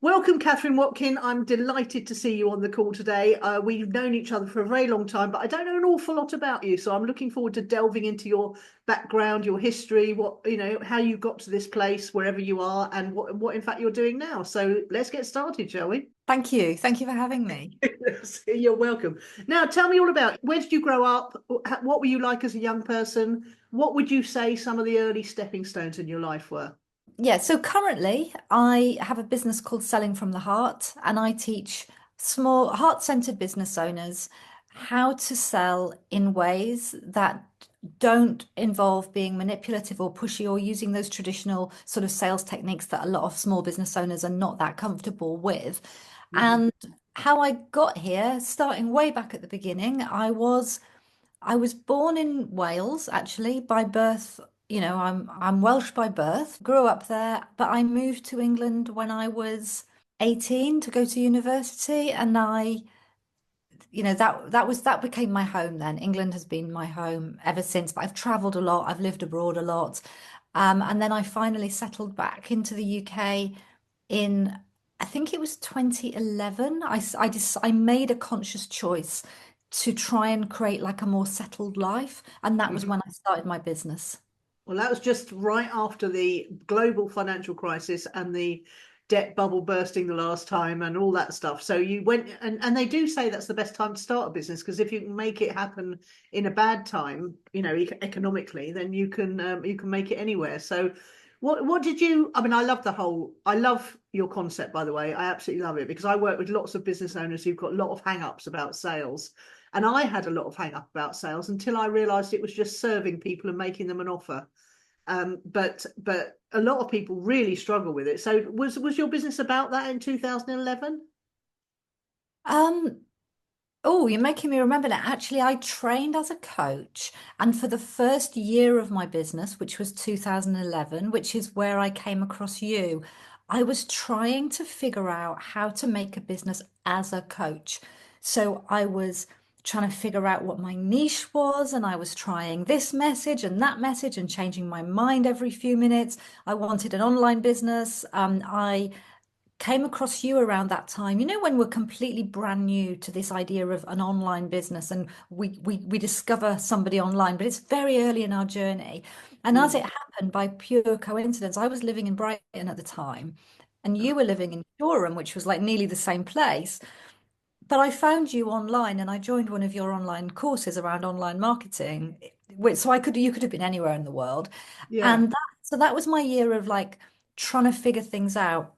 Welcome, Catherine Watkin. I'm delighted to see you on the call today. We've known each other for a very long time, but I don't know an awful lot about you. So I'm looking forward to delving into your background, your history, how you got to this place, wherever you are, and what in fact you're doing now. So let's get started, shall we? Thank you. Thank you for having me. You're welcome. Now, tell me all about where did you grow up? What were you like as a young person? What would you say some of the early stepping stones in your life were? Yeah, so currently I have a business called Selling from the Heart, and I teach small heart-centered business owners how to sell in ways that don't involve being manipulative or pushy or using those traditional sort of sales techniques that a lot of small business owners are not that comfortable with. Mhm. And how I got here, starting way back at the beginning, I was born in Wales, actually, by birth. I'm Welsh by birth, grew up there, but I moved to England when I was 18 to go to university, and that became my home then. England has been my home ever since, but I've traveled a lot, I've lived abroad a lot. And then I finally settled back into the UK in, I think it was 2011. I made a conscious choice to try and create like a more settled life. And that was Mhm. when I started my business. Well, that was just right after the global financial crisis and the debt bubble bursting the last time and all that stuff. So you went, and they do say that's the best time to start a business because if you can make it happen in a bad time, economically, then you can make it anywhere. So what did you, I mean, I love your concept, by the way. I absolutely love it because I work with lots of business owners who've got a lot of hang-ups about sales. And I had a lot of hang up about sales until I realized it was just serving people and making them an offer. But a lot of people really struggle with it. So was your business about that in 2011? Um, oh, you're making me remember that. Actually, I trained as a coach, and for the first year of my business, which was 2011, which is where I came across you, I was trying to figure out how to make a business as a coach. So I was trying to figure out what my niche was, and I was trying this message and that message and changing my mind every few minutes. I wanted an online business. I came across you around that time, when we're completely brand new to this idea of an online business and we discover somebody online, but it's very early in our journey. And as it Mm. happened by pure coincidence, I was living in Brighton at the time, and you were living in Durham, which was like nearly the same place. But I found you online and I joined one of your online courses around online marketing. So you could have been anywhere in the world. Yeah. And that was my year of like trying to figure things out.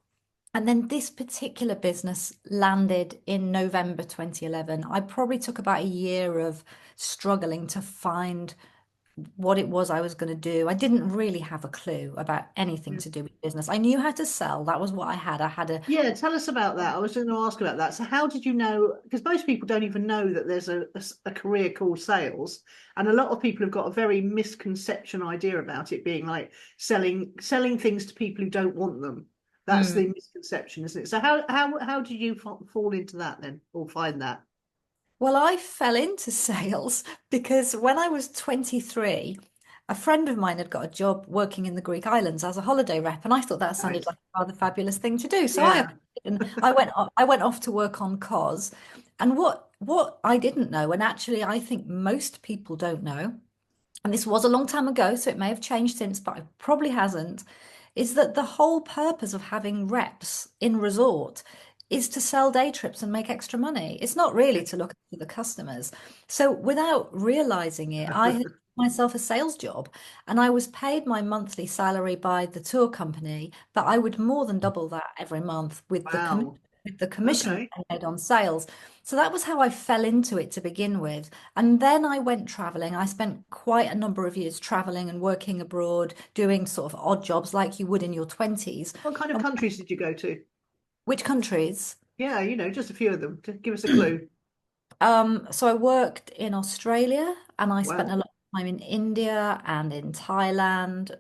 And then this particular business landed in November 2011. I probably took about a year of struggling to find what it was I was going to do. I didn't really have a clue about anything Yeah. to do with business. I knew how to sell. That was what I had. I had a Yeah, tell us about that. I was going to ask about that. So how did you know? Because most people don't even know that there's a career called sales, and a lot of people have got a very misconception idea about it being like selling things to people who don't want them. That's Hmm. the misconception, isn't it? So how did you fall into that then, or find that? Well, I fell into sales because when I was 23, a friend of mine had got a job working in the Greek islands as a holiday rep, and I thought that sounded Nice. like a rather fabulous thing to do. So I Yeah. applied and I went off to work on cause. And what I didn't know, and actually I think most people don't know, and this was a long time ago, so it may have changed since, but it probably hasn't, is that the whole purpose of having reps in resort is to sell day trips and make extra money. It's not really to look after the customers. So without realizing it, I had myself a sales job and I was paid my monthly salary by the tour company, but I would more than double that every month Wow. with the commission Okay. I made on sales. So that was how I fell into it to begin with. And then I went traveling. I spent quite a number of years traveling and working abroad, doing sort of odd jobs like you would in your 20s. What kind of And countries did you go to? which countries? Yeah, just a few of them. To give us a clue. So I worked in Australia and I spent a Wow. lot of time in India and in Thailand.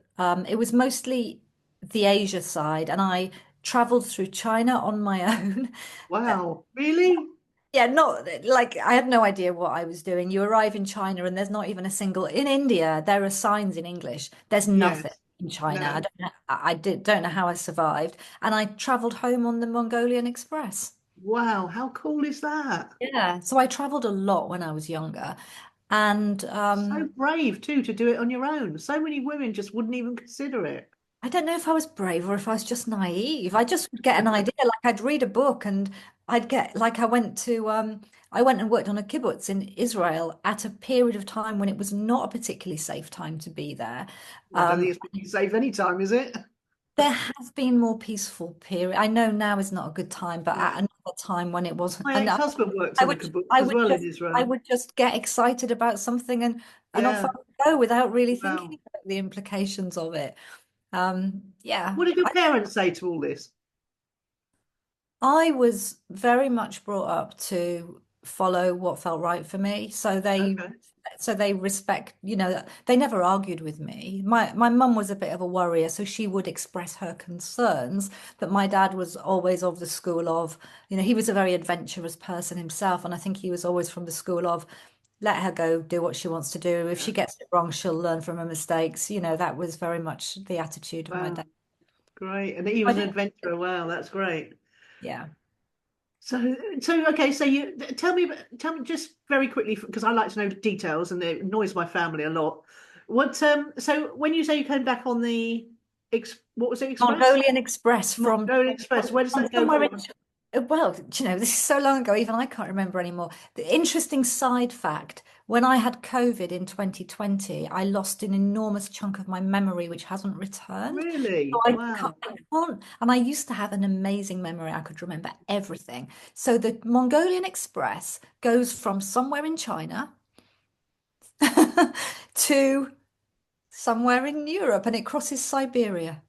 It was mostly the Asia side, and I traveled through China on my own. Wow. Really? Yeah, not like I had no idea what I was doing. You arrive in China and there's not even a single, in India, there are signs in English. There's Yes. nothing. in China. I No. don't know, don't know how I survived. And I traveled home on the Mongolian Express. Wow, how cool is that? Yeah. So I traveled a lot when I was younger. And So brave too to do it on your own. So many women just wouldn't even consider it. I don't know if I was brave or if I was just naive. I just would get an idea. Like I'd read a book and I'd get like I went and worked on a kibbutz in Israel at a period of time when it was not a particularly safe time to be there. I don't think Um, it's been safe any time, is it? there have been more peaceful period. I know now is not a good time, but Yeah. at another time when it wasn't, My and ex-husband worked I on a would kibbutz as well in I Israel. would just get excited about something and off I Yeah. would go without really Wow. thinking about the implications of it. Yeah. What did your parents say to all this? I was very much brought up to follow what felt right for me. Okay. So they respect, they never argued with me. My mum was a bit of a worrier, so she would express her concerns, but my dad was always of the school of, he was a very adventurous person himself, and I think he was always from the school of let her go do what she wants to do. If Yeah. she gets it wrong, she'll learn from her mistakes. That was very much the attitude of my Wow. dad. Great. And he I was an didn't, adventurer. Wow, that's great. yeah. So okay, so you tell me just very quickly because I like to know the details and it annoys my family a lot. So when you say you came back on the ex what was it, Express? Mongolian Express Mongolian Express, where does from that go somewhere in, from? well, this is so long ago, even I can't remember anymore. The interesting side fact, when I had COVID in 2020, I lost an enormous chunk of my memory, which hasn't returned. So Really? Wow. I can't, and I used to have an amazing memory. I could remember everything. So the Mongolian Express goes from somewhere in China to somewhere in Europe and it crosses Siberia.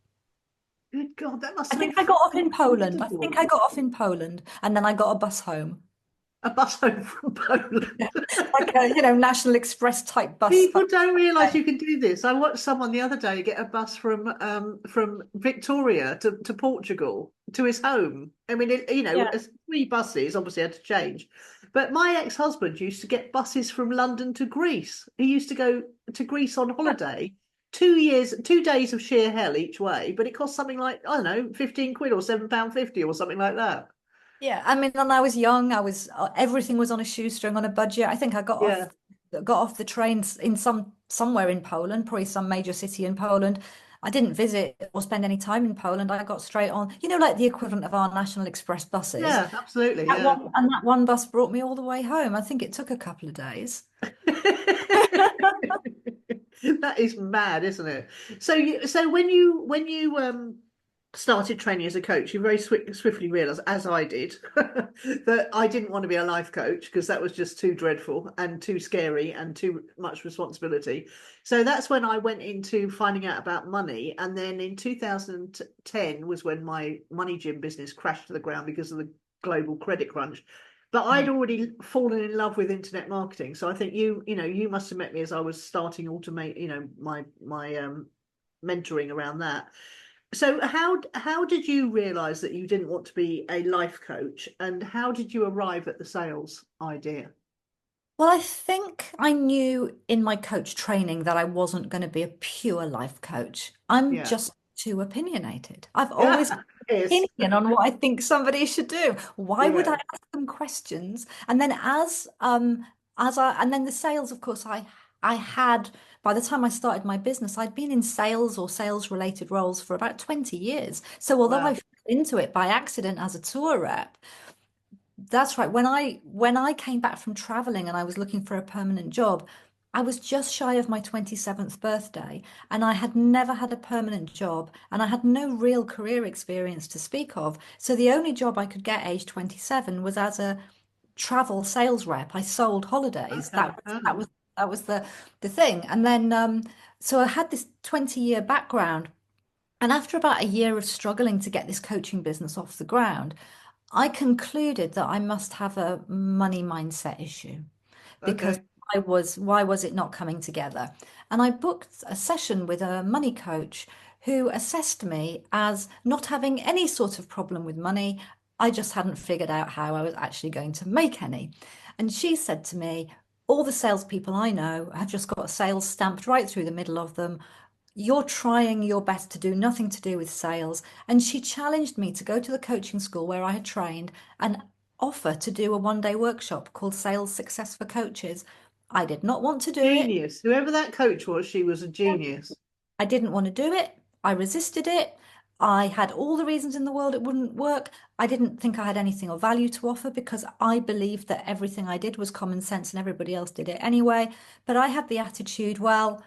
Good God, that must I have been think I got off in Poland. I think incredible. I got off in Poland, and then I got a bus home, A bus home from Poland. like a National Express type bus. People don't realise you can do this. I watched someone the other day get a bus from Victoria to Portugal to his home. I mean, Yeah, it's three buses. Obviously, had to change. But my ex-husband used to get buses from London to Greece. He used to go to Greece on holiday. 2 years, 2 days of sheer hell each way, but it cost something like I don't know, 15 quid or £7.50 or something like that. yeah. I mean, when I was young, I was everything was on a shoestring on a budget. I think I Yeah, got off the trains in somewhere in Poland, probably some major city in Poland. I didn't visit or spend any time in Poland. I got straight on, like the equivalent of our National Express buses. yeah, absolutely, yeah. That one bus brought me all the way home. I think it took a couple of days. That is mad, isn't it? So when you started training as a coach, you very swiftly realised, as I did, that I didn't want to be a life coach because that was just too dreadful and too scary and too much responsibility. So that's when I went into finding out about money, and then in 2010 was when my money gym business crashed to the ground because of the global credit crunch. But I'd Mm. already fallen in love with internet marketing. So I think you must have met me as I was starting automate, my mentoring around that. So how did you realize that you didn't want to be a life coach, and how did you arrive at the sales idea? Well, I think I knew in my coach training that I wasn't going to be a pure life coach. I'm Yeah. just too opinionated. I've always Yeah. got an Yes. opinion on what I think somebody should do. Why would I Yeah. ask them questions? And then and then the sales, of course, I had by the time I started my business, I'd been in sales or sales related roles for about 20 years. So although I Wow. fell into it by accident as a tour rep, that's right. When I came back from traveling and I was looking for a permanent job, I was just shy of my 27th birthday and I had never had a permanent job and I had no real career experience to speak of. So the only job I could get age 27 was as a travel sales rep. I sold holidays. Okay. Oh. That was the thing. And then so I had this 20-year background and after about a year of struggling to get this coaching business off the ground, I concluded that I must have a money mindset issue because Okay. why was it not coming together? And I booked a session with a money coach who assessed me as not having any sort of problem with money. I just hadn't figured out how I was actually going to make any. And she said to me, all the salespeople I know have just got sales stamped right through the middle of them. you're trying your best to do nothing to do with sales. And she challenged me to go to the coaching school where I had trained and offer to do a 1 day workshop called Sales Success for Coaches. I did not want to do it. Genius. Whoever that coach was, she was a genius. I didn't want to do it. I resisted it. I had all the reasons in the world it wouldn't work. I didn't think I had anything of value to offer because I believed that everything I did was common sense and everybody else did it anyway. But I had the attitude, well,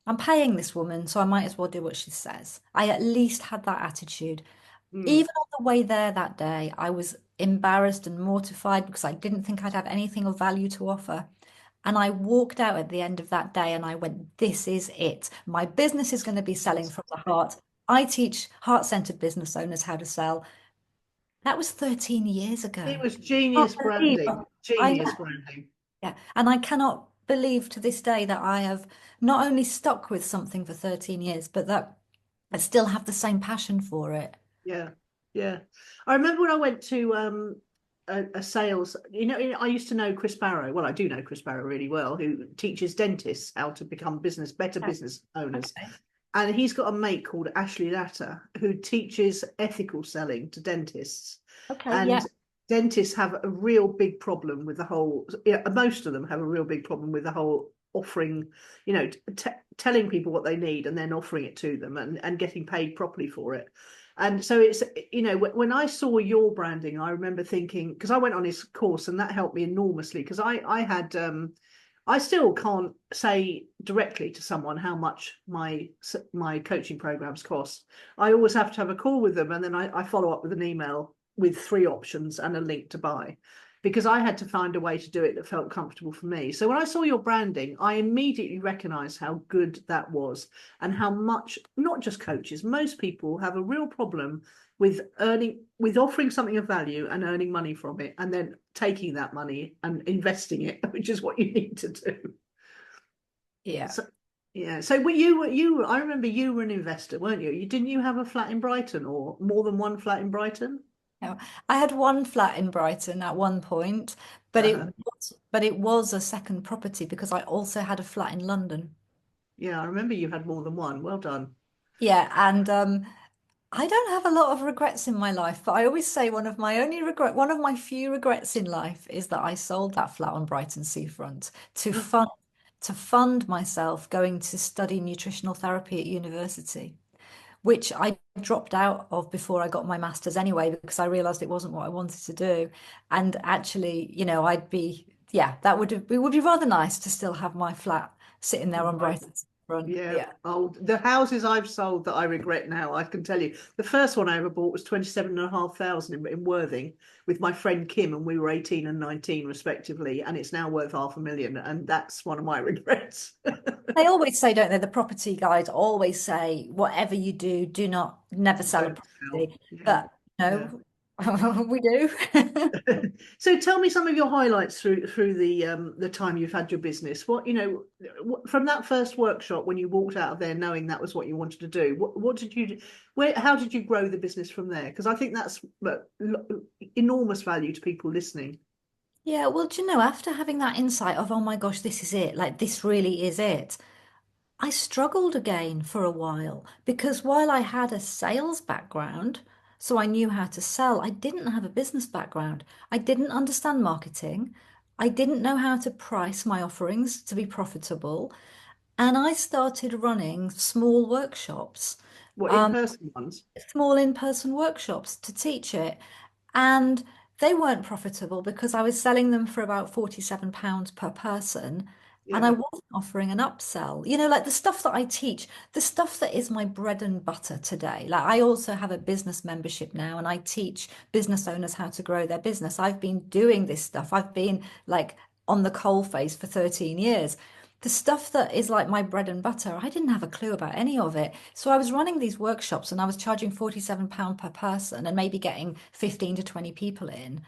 I'm paying this woman, so I might as well do what she says. I at least had that attitude. Mm. Even on the way there that day, I was embarrassed and mortified because I didn't think I'd have anything of value to offer. And I walked out at the end of that day and I went, this is it. My business is going to be selling from the heart. I teach heart-centered business owners how to sell. That was 13 years It ago. was Can't genius believe branding. I Genius know. branding. Yeah. And I cannot believe to this day that I have not only stuck with something for 13 years, but that I still have the same passion for it. Yeah, yeah. I remember when I went to a sales. I used to know Chris Barrow. Well, I do know Chris Barrow really well, who teaches dentists how to become better Yeah. business owners. Okay. And he's got a mate called Ashley Latta who teaches ethical selling to dentists. Okay. And Yeah. dentists have a real big problem with the whole, yeah, most of them have a real big problem with the whole offering, telling people what they need and then offering it to them and getting paid properly for it. And so it's, when I saw your branding, I remember thinking, because I went on his course and that helped me enormously because I had, I still can't say directly to someone how much my coaching programs cost. I always have to have a call with them and then I follow up with an email with 3 options and a link to buy because I had to find a way to do it that felt comfortable for me. So when I saw your branding, I immediately recognized how good that was and how much, not just coaches, most people have a real problem with offering something of value and earning money from it and then taking that money and investing it, which is what you need to do. Yeah. So yeah, so you I remember you were an investor, weren't you? Didn't you have a flat in Brighton or more than one flat in Brighton? No, I had one flat in Brighton at one point, Uh-huh. but it was a second property because I also had a flat in London. Yeah, I remember you had more than one. Well done. Yeah, and I don't have a lot of regrets in my life, but I always say one of my few regrets in life is that I sold that flat on Brighton seafront to fund myself going to study nutritional therapy at university, which I dropped out of before I got my master's anyway, because I realized it wasn't what I wanted to do. And actually, it would be rather nice to still have my flat sitting there on Right. Brighton's front. Yeah. Yeah. Oh, the houses I've sold that I regret now, I can tell you. The first one I ever bought was 27,500 in Worthing with my friend Kim, and we were 18 and 19 respectively, and it's now worth 500,000. And that's one of my regrets. They always say, don't they? The property guys always say, whatever you do, do not never sell a Don't sell. property. Yeah. But Yeah. no, we do. So tell me some of your highlights through the time you've had your business. From that first workshop when you walked out of there knowing that was what you wanted to do. What did you do? How did you grow the business from there? Because I think that's enormous value to people listening. Yeah, well, do you know, after having that insight of, oh my gosh, this is it, like this really is it, I struggled again for a while because while I had a sales background, so I knew how to sell, I didn't have a business background. I didn't understand marketing. I didn't know how to price my offerings to be profitable. And I started running small workshops, What um, in-person ones? small in-person workshops to teach it. And they weren't profitable because I was selling them for about £47 per person. And I Yeah. wasn't offering an upsell. You know, like the stuff that I teach, the stuff that is my bread and butter today. Like I also have a business membership now and I teach business owners how to grow their business. I've been doing this stuff. I've been like on the coal face for 13 years. The stuff that is like my bread and butter, I didn't have a clue about any of it. So I was running these workshops and I was charging £47 per person and maybe getting 15 to 20 people in,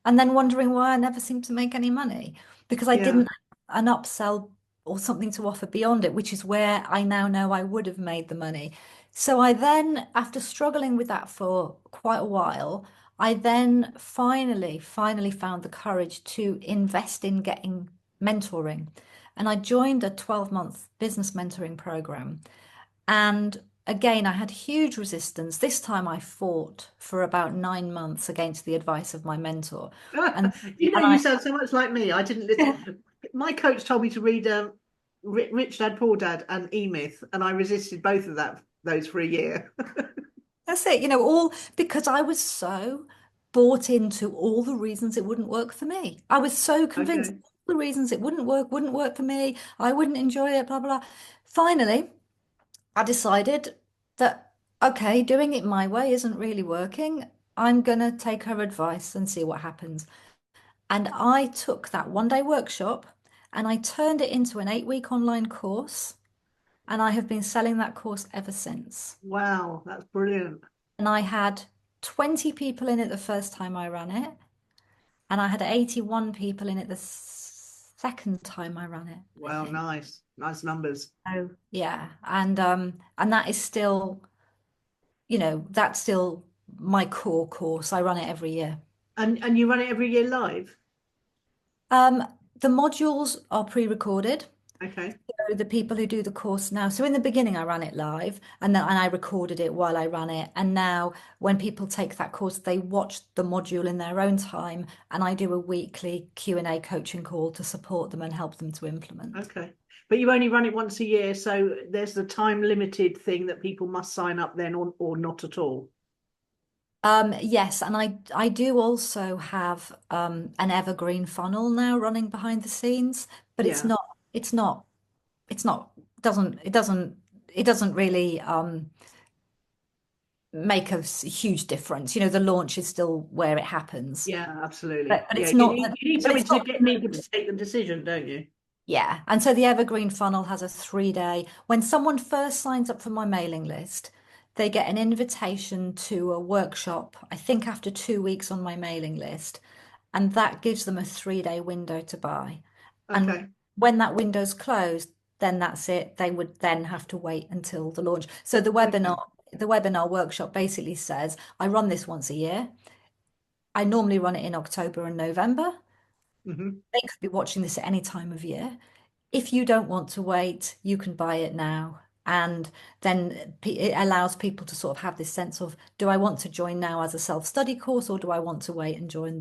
and then wondering why I never seemed to make any money because I Yeah. didn't have an upsell or something to offer beyond it, which is where I now know I would have made the money. So I then, after struggling with that for quite a while, I then finally found the courage to invest in getting mentoring. And I joined a 12-month business mentoring program. And again, I had huge resistance. This time I fought for about 9 months against the advice of my mentor. And You know, and you I sound so much like me. I didn't listen. My coach told me to read Rich Dad Poor Dad and E-Myth, and I resisted both of those for a year. that's it, all because I was so bought into all the reasons it wouldn't work for me. I was so convinced Okay. all the reasons it wouldn't work for me. I wouldn't enjoy it, blah, blah, blah. Finally, I decided that, okay, doing it my way isn't really working. I'm going to take her advice and see what happens. And I took that 1 day workshop and I turned it into an 8 week online course. And I have been selling that course ever since. Wow, that's brilliant. And I had 20 people in it the first time I ran it. And I had 81 people in it the second time I ran it, I Wow, think. nice. Nice numbers. So yeah. And that is still, that's still my core course. I run it every year. And you run it every year live? Um, the modules are pre-recorded. Okay. So the people who do the course now. So in the beginning, I ran it live, and I recorded it while I ran it. And now, when people take that course, they watch the module in their own time, and I do a weekly Q&A coaching call to support them and help them to implement. Okay. But you only run it once a year, so there's the time limited thing that people must sign up then or not at all. Yes, and I do also have an evergreen funnel now running behind the scenes, but Yeah. it's not it's not it doesn't really make a huge difference. The launch is still where it happens, Yeah, absolutely. but Yeah, it's not, you need but something it's to not. get people to take the decision, don't you? Yeah. And so the Evergreen funnel has a 3 day. When someone first signs up for my mailing list, they get an invitation to a workshop, I think after 2 weeks on my mailing list. And that gives them a 3 day window to buy. And Okay. when that window's closed, then that's it. They would then have to wait until the launch. So Okay. the webinar workshop basically says, I run this once a year. I normally run it in October and November. Hmm. They could be watching this at any time of year. If you don't want to wait, you can buy it now. And then it allows people to sort of have this sense of, do I want to join now as a self-study course, or do I want to wait and join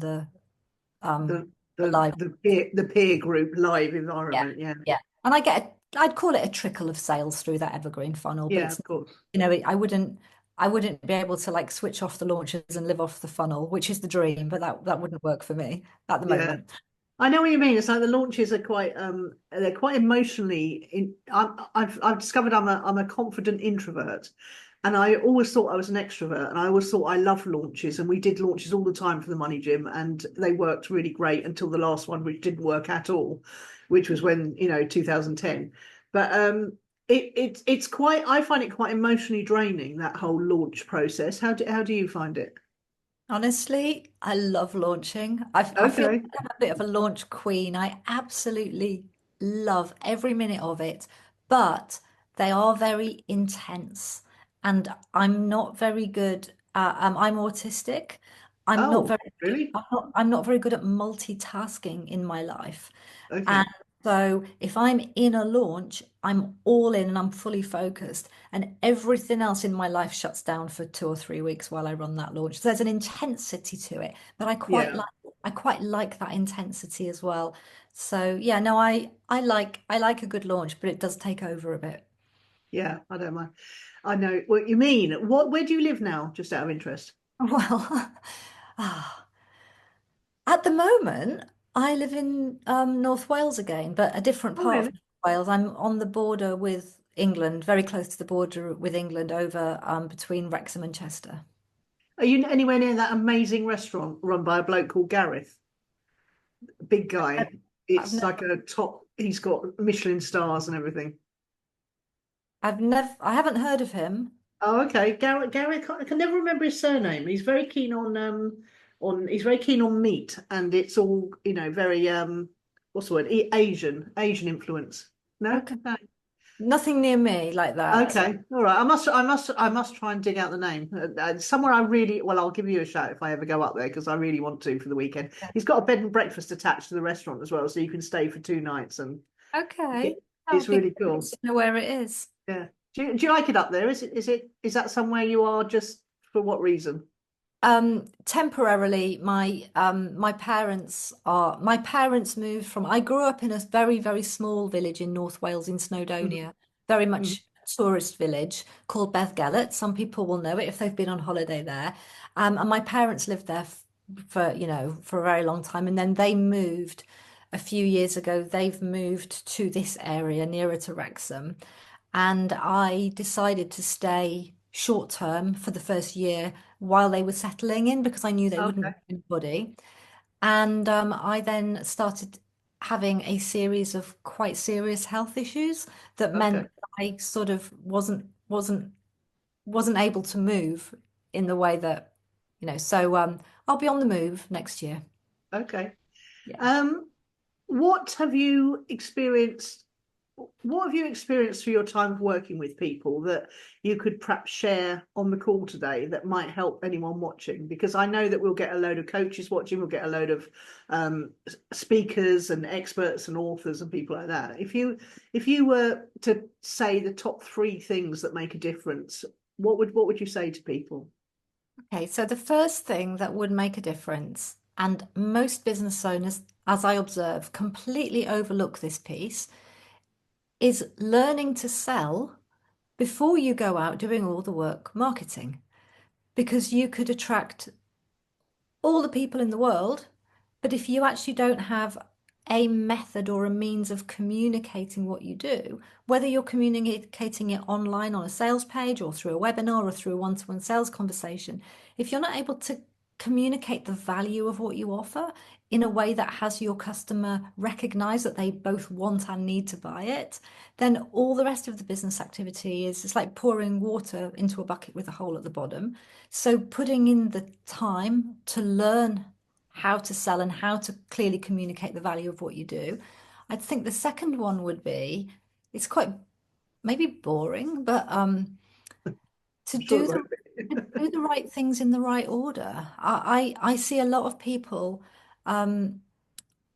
um The the the live? the peer group live Yeah, environment. Yeah. yeah. And I'd call it a trickle of sales through that evergreen funnel, but Yeah, it's, of course. I wouldn't be able to like switch off the launches and live off the funnel, which is the dream, but that wouldn't work for me at the Yeah. moment. I know what you mean. It's like the launches are quite they're quite emotionally I've discovered I'm a confident introvert, and I always thought I was an extrovert, and I always thought I loved launches, and we did launches all the time for the Money Gym, and they worked really great until the last one, which didn't work at all, which was when 2010. But it's quite, I find it quite emotionally draining, that whole launch process. How do you find it? Honestly, I love launching. I feel Okay. like I'm a bit of a launch queen. I absolutely love every minute of it, but they are very intense, and I'm not very good. I'm autistic. I'm not Oh, very. really? I'm not very good at multitasking in my life. And Okay. so if I'm in a launch, I'm all in and I'm fully focused, and everything else in my life shuts down for 2 or 3 weeks while I run that launch. So there's an intensity to it, but Yeah. I quite like that intensity as well. So yeah, no, I like a good launch, but it does take over a bit. Yeah, I don't mind. I know what you mean. Where do you live now? Just out of interest. Well, ah, at the moment, I live in North Wales again, but a different Oh, part of really? Wales. I'm on the border with England, very close to the border with England, over between Wrexham and Chester. Are you anywhere near that amazing restaurant run by a bloke called Gareth? Big guy. I've It's never, like a top, he's got Michelin stars and everything. I haven't heard of him. Oh, okay. Gareth, I can never remember his surname. He's very keen he's very keen on meat, and it's all, very what's the word? Asian influence. No? Okay, No. nothing near me like that. Okay, all right. I must try and dig out the name. Somewhere I really, well, I'll give you a shout if I ever go up there, because I really want to for the weekend. He's got a bed and breakfast attached to the restaurant as well, so you can stay for 2 nights, and it, Okay, that it's would be really great cool. to know where it is. Yeah. Do you like it up there? Is that somewhere you are just for what reason? Temporarily, my parents moved from, I grew up in a very, very small village in North Wales in Mhm, Snowdonia, very mhm. much a tourist village called Bethgelert. Some people will know it if they've been on holiday there. And my parents lived there for, for a very long time. And then they moved a few years ago. They've moved to this area nearer to Wrexham. And I decided to stay short term for the first year while they were settling in because I knew they wouldn't Okay, know anybody. And I then started having a series of quite serious health issues that okay, meant I sort of wasn't able to move in the way that, so I'll be on the move next year. okay. Yeah. Um, what have you experienced? What have you experienced through your time of working with people that you could perhaps share on the call today that might help anyone watching? Because I know that we'll get a load of coaches watching, we'll get a load of speakers and experts and authors and people like that. If you were to say the top three things that make a difference, what would you say to people? Okay, so the first thing that would make a difference, and most business owners, as I observe, completely overlook this piece, is learning to sell before you go out doing all the work marketing. Because you could attract all the people in the world, but if you actually don't have a method or a means of communicating what you do, whether you're communicating it online on a sales page or through a webinar or through a one-to-one sales conversation, if you're not able to communicate the value of what you offer in a way that has your customer recognize that they both want and need to buy it, then all the rest of the business activity is it's like pouring water into a bucket with a hole at the bottom. So putting in the time to learn how to sell and how to clearly communicate the value of what you do. I think the second one would be, it's quite maybe boring, but to I'm sure it do won't the to be. do the right things in the right order. I see a lot of people. Um,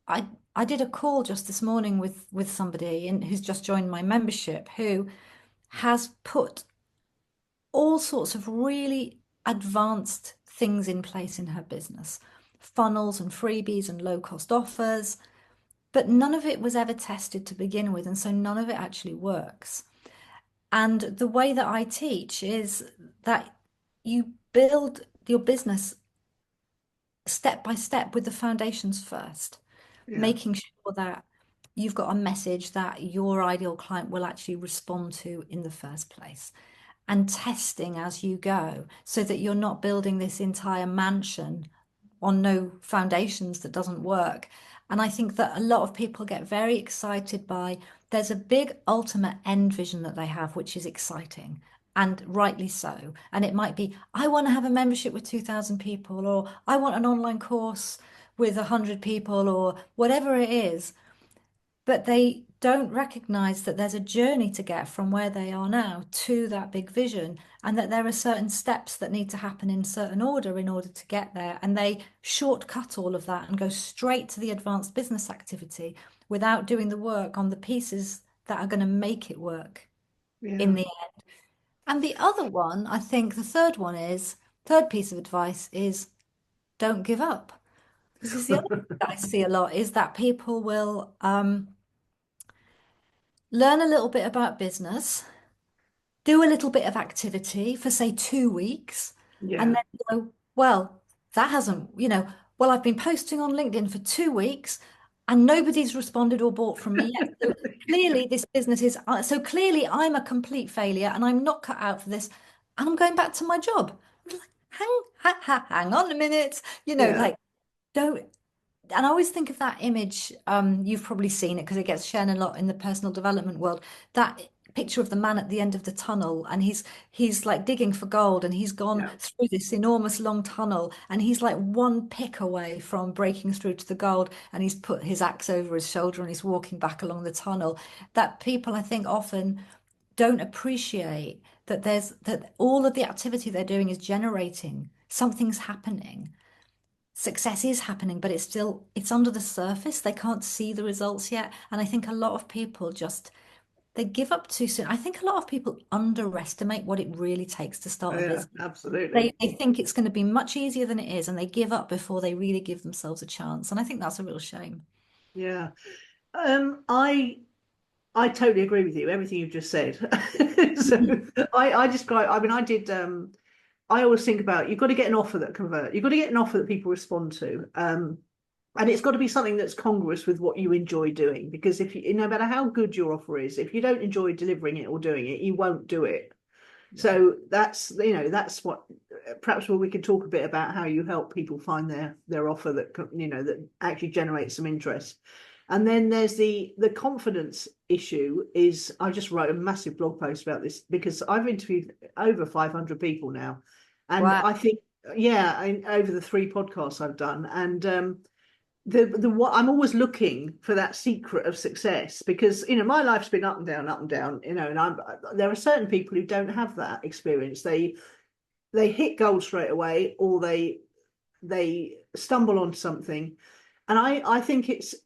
I I did a call just this morning with somebody who's just joined my membership who has put all sorts of really advanced things in place in her business, funnels and freebies and low cost offers, but none of it was ever tested to begin with. And so none of it actually works. And the way that I teach is that you build your business step by step with the foundations first, Yeah, making sure that you've got a message that your ideal client will actually respond to in the first place and testing as you go so that you're not building this entire mansion on no foundations that doesn't work. And I think that a lot of people get very excited by there's a big ultimate end vision that they have, which is exciting. And rightly so. And it might be, I want to have a membership with 2,000 people, or I want an online course with 100 people, or whatever it is, but they don't recognize that there's a journey to get from where they are now to that big vision, and that there are certain steps that need to happen in certain order in order to get there. And they shortcut all of that and go straight to the advanced business activity without doing the work on the pieces that are going to make it work in yeah. the end. And the other one, I think the third one is, third piece of advice is don't give up. This is the other thing that I see a lot is that people will learn a little bit about business, do a little bit of activity for, say, 2 weeks, and Yeah, then go, well, that hasn't, well, I've been posting on LinkedIn for 2 weeks and nobody's responded or bought from me yet. So clearly, this business is, so clearly, I'm a complete failure and I'm not cut out for this. And I'm going back to my job. Like, hang on a minute, yeah, like, don't and I always think of that image, you've probably seen it because it gets shown a lot in the personal development world. That picture of the man at the end of the tunnel, and he's like digging for gold, and he's gone yeah, through this enormous long tunnel, and he's like one pick away from breaking through to the gold, and he's put his axe over his shoulder and he's walking back along the tunnel. That people, I think, often don't appreciate that all of the activity they're doing is generating something's happening, success is happening, but it's under the surface. They can't see the results yet. And I think a lot of people just they give up too soon. I think a lot of people underestimate what it really takes to start a Yeah, business. absolutely. They think it's going to be much easier than it is, and they give up before they really give themselves a chance. And I think that's a real shame. Yeah. Um, I I totally agree with you, everything you've just said. So I describe, I mean, I always think about you've got to get an offer that convert. You've got to get an offer that people respond to. And it's got to be something that's congruous with what you enjoy doing. Because if you, no matter how good your offer is, if you don't enjoy delivering it or doing it, you won't do it. Yeah. So that's what perhaps where we could talk a bit about how you help people find their offer that that actually generates some interest. And then there's the confidence issue. Is I just wrote a massive blog post about this because I've interviewed over 500 people now, and Wow. I think yeah, over the three podcasts I've done, and the what I'm always looking for that secret of success because my life's been up and down, and there are certain people who don't have that experience. They hit gold straight away, or they stumble on something, and I think it's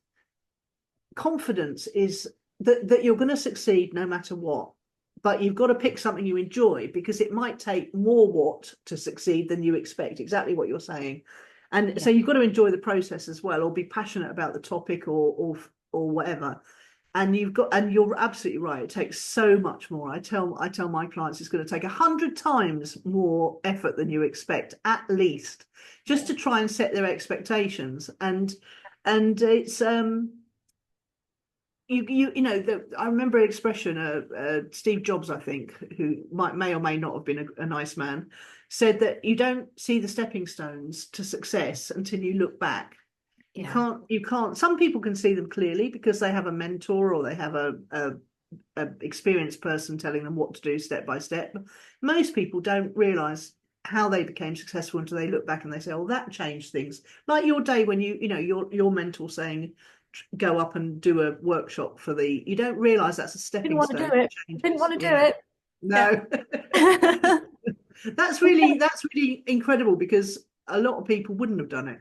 confidence is that you're going to succeed no matter what, but you've got to pick something you enjoy because it might take more what to succeed than you expect, exactly what you're saying. And Yeah. so you've got to enjoy the process as well, or be passionate about the topic, or whatever. And you're absolutely right, it takes so much more. I tell my clients it's going to take 100 times more effort than you expect, at least, just Yeah. to try and set their expectations. And it's I remember an expression, Steve Jobs, I think, who may or may not have been a nice man, said that you don't see the stepping stones to success until you look back. Yeah. You can't, some people can see them clearly because they have a mentor, or they have a experienced person telling them what to do step by step. Most people don't realize how they became successful until they look back and they say, oh, that changed things. Like your day when your mentor saying, go up and do a workshop for you don't realize that's a Didn't stepping want to do stone it. to Didn't changes. want to do Yeah. it. Yeah. No. That's really incredible because a lot of people wouldn't have done it.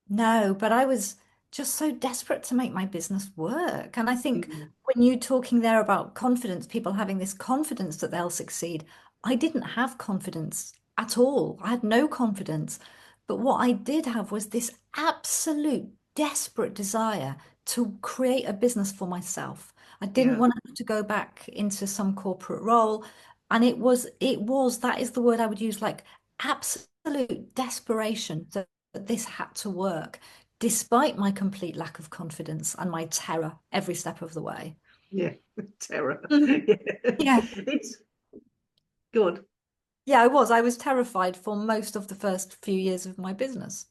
No, but I was just so desperate to make my business work. And I think Mm. when you talking there about confidence, people having this confidence that they'll succeed, I didn't have confidence at all. I had no confidence. But what I did have was this absolute desperate desire to create a business for myself. I didn't Yeah. want to have to go back into some corporate role. And that is the word I would use, like absolute desperation that this had to work, despite my complete lack of confidence and my terror every step of the way. Yeah. Terror. Mhm. Yeah. Yeah. It's good. Yeah, I was. I was terrified for most of the first few years of my business.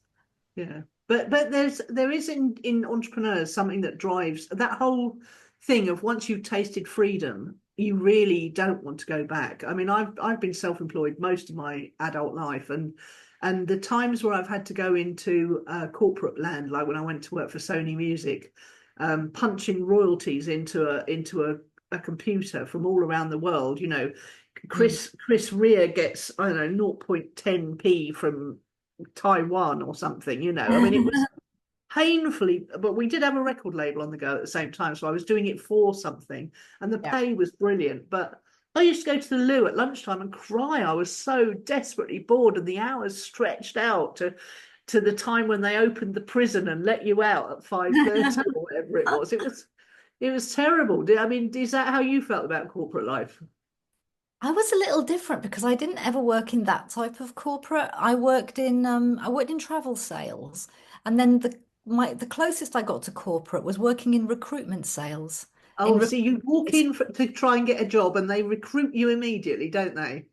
Yeah, but there is in entrepreneurs something that drives that whole thing of once you've tasted freedom, you really don't want to go back. I mean, I've been self-employed most of my adult life, and the times where I've had to go into corporate land, like when I went to work for Sony Music, punching royalties into a computer from all around the world, Mm. Chris Rea gets, I don't know, 0.10p from Taiwan or something, I mean, it was painfully, but we did have a record label on the go at the same time. So I was doing it for something, and the Yeah. pay was brilliant. But I used to go to the loo at lunchtime and cry. I was so desperately bored, and the hours stretched out to the time when they opened the prison and let you out at 5:30 or whatever it was. It was terrible. I mean, is that how you felt about corporate life? I was a little different because I didn't ever work in that type of corporate. I worked in travel sales, and then the closest I got to corporate was working in recruitment sales. In Oh, rec- see, you walk it's, in to try and get a job, and they recruit you immediately, don't they?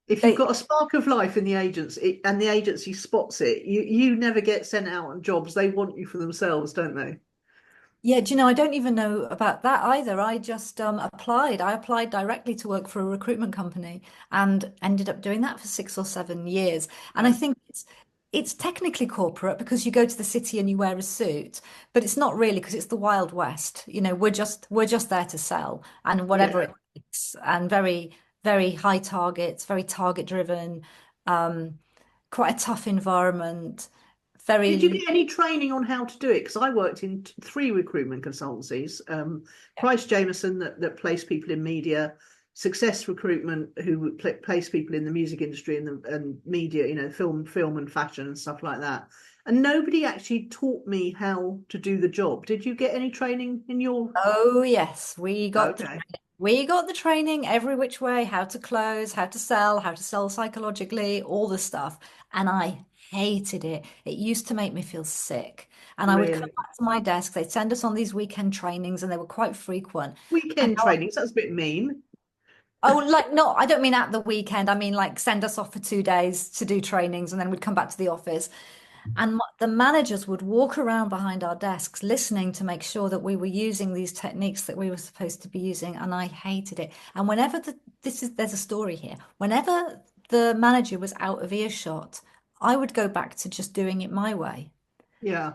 If you've it, got a spark of life in the agency and the agency spots it, you never get sent out on jobs. They want you for themselves, don't they? Yeah, do you know, I don't even know about that either. I just applied. I applied directly to work for a recruitment company and ended up doing that for 6 or 7 years. And I Wow. think it's technically corporate because you go to the city and you wear a suit, but it's not really because it's the Wild West. We're just there to sell and whatever Yeah. it takes, and very, very high targets, very target driven, um, quite a tough environment, Did you very, get any training on how to do it? Because I worked in three recruitment consultancies. Price Jameson that placed people in media, Success Recruitment who place people in the music industry and media, film and fashion and stuff like that. And nobody actually taught me how to do the job. Did you get any training in your? oh yes, Okay, we got the training every which way, how to close, how to sell psychologically, all the stuff. And I hated it. It used to make me feel sick. And I would come really? back to my desk, they'd send us on these weekend trainings and they were quite frequent. And Weekend trainings, that's a bit mean. oh, like, no, I don't mean at the weekend. I mean, like, send us off for 2 days to do trainings and then we'd come back to the office. And the managers would walk around behind our desks listening to make sure that we were using these techniques that we were supposed to be using. And I hated it. And there's a story here. Whenever the manager was out of earshot, I would go back to just doing it my way. Yeah.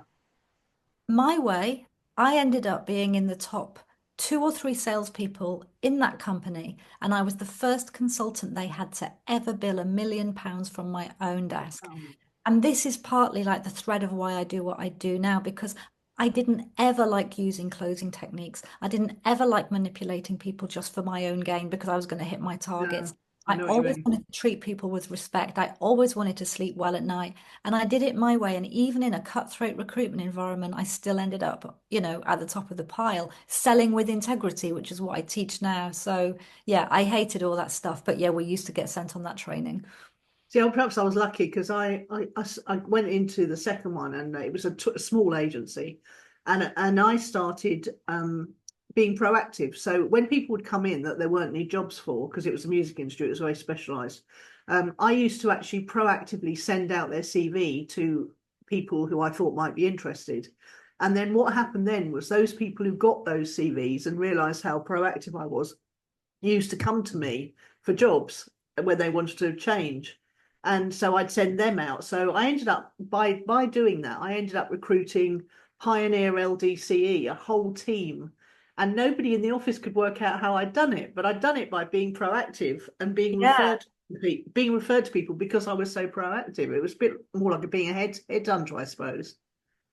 My way, I ended up being in the top two or three salespeople in that company, and I was the first consultant they had to ever bill £1 million from my own desk. Um, And this is partly like the thread of why I do what I do now, because I didn't ever like using closing techniques. I didn't ever like manipulating people just for my own gain because I was going to hit my targets. no, I I know what you always mean. wanted to treat people with respect. I always wanted to sleep well at night. And I did it my way. And even in a cutthroat recruitment environment, I still ended up, at the top of the pile, selling with integrity, which is what I teach now. So, yeah, I hated all that stuff. But yeah, we used to get sent on that training. See, perhaps I was lucky because I went into the second one and it was a small agency, and I started being proactive. So when people would come in that there weren't any jobs for, because it was the music industry, it was very specialised. I used to actually proactively send out their CV to people who I thought might be interested. And then what happened then was those people who got those CVs and realised how proactive I was used to come to me for jobs when they wanted to change. And so I'd send them out. So I ended up by doing that, I ended up recruiting Pioneer LDCE, a whole team. And nobody in the office could work out how I'd done it, but I'd done it by being proactive and Yeah. being referred to people because I was so proactive. It was a bit more like being a headhunter, I suppose.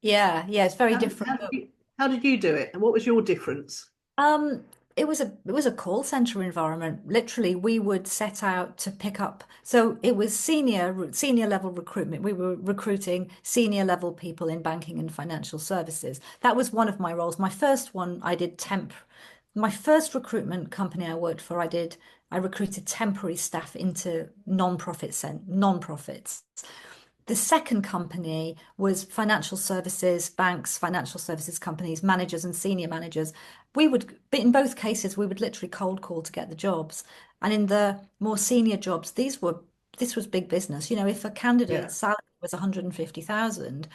Yeah, yeah, it's very How did, different. how did you, how did you do it? And what was your difference? Um, it was a call center environment. Literally, we would set out to pick up. So it was senior level recruitment. We were recruiting senior level people in banking and financial services. That was one of my roles. My first one, I did temp. My first recruitment company I worked for, I recruited temporary staff into non-profits. The second company was financial services, banks, financial services companies, managers and senior managers. But in both cases, we would literally cold call to get the jobs. And in the more senior jobs, this was big business. If a Yeah. candidate's salary was 150,000,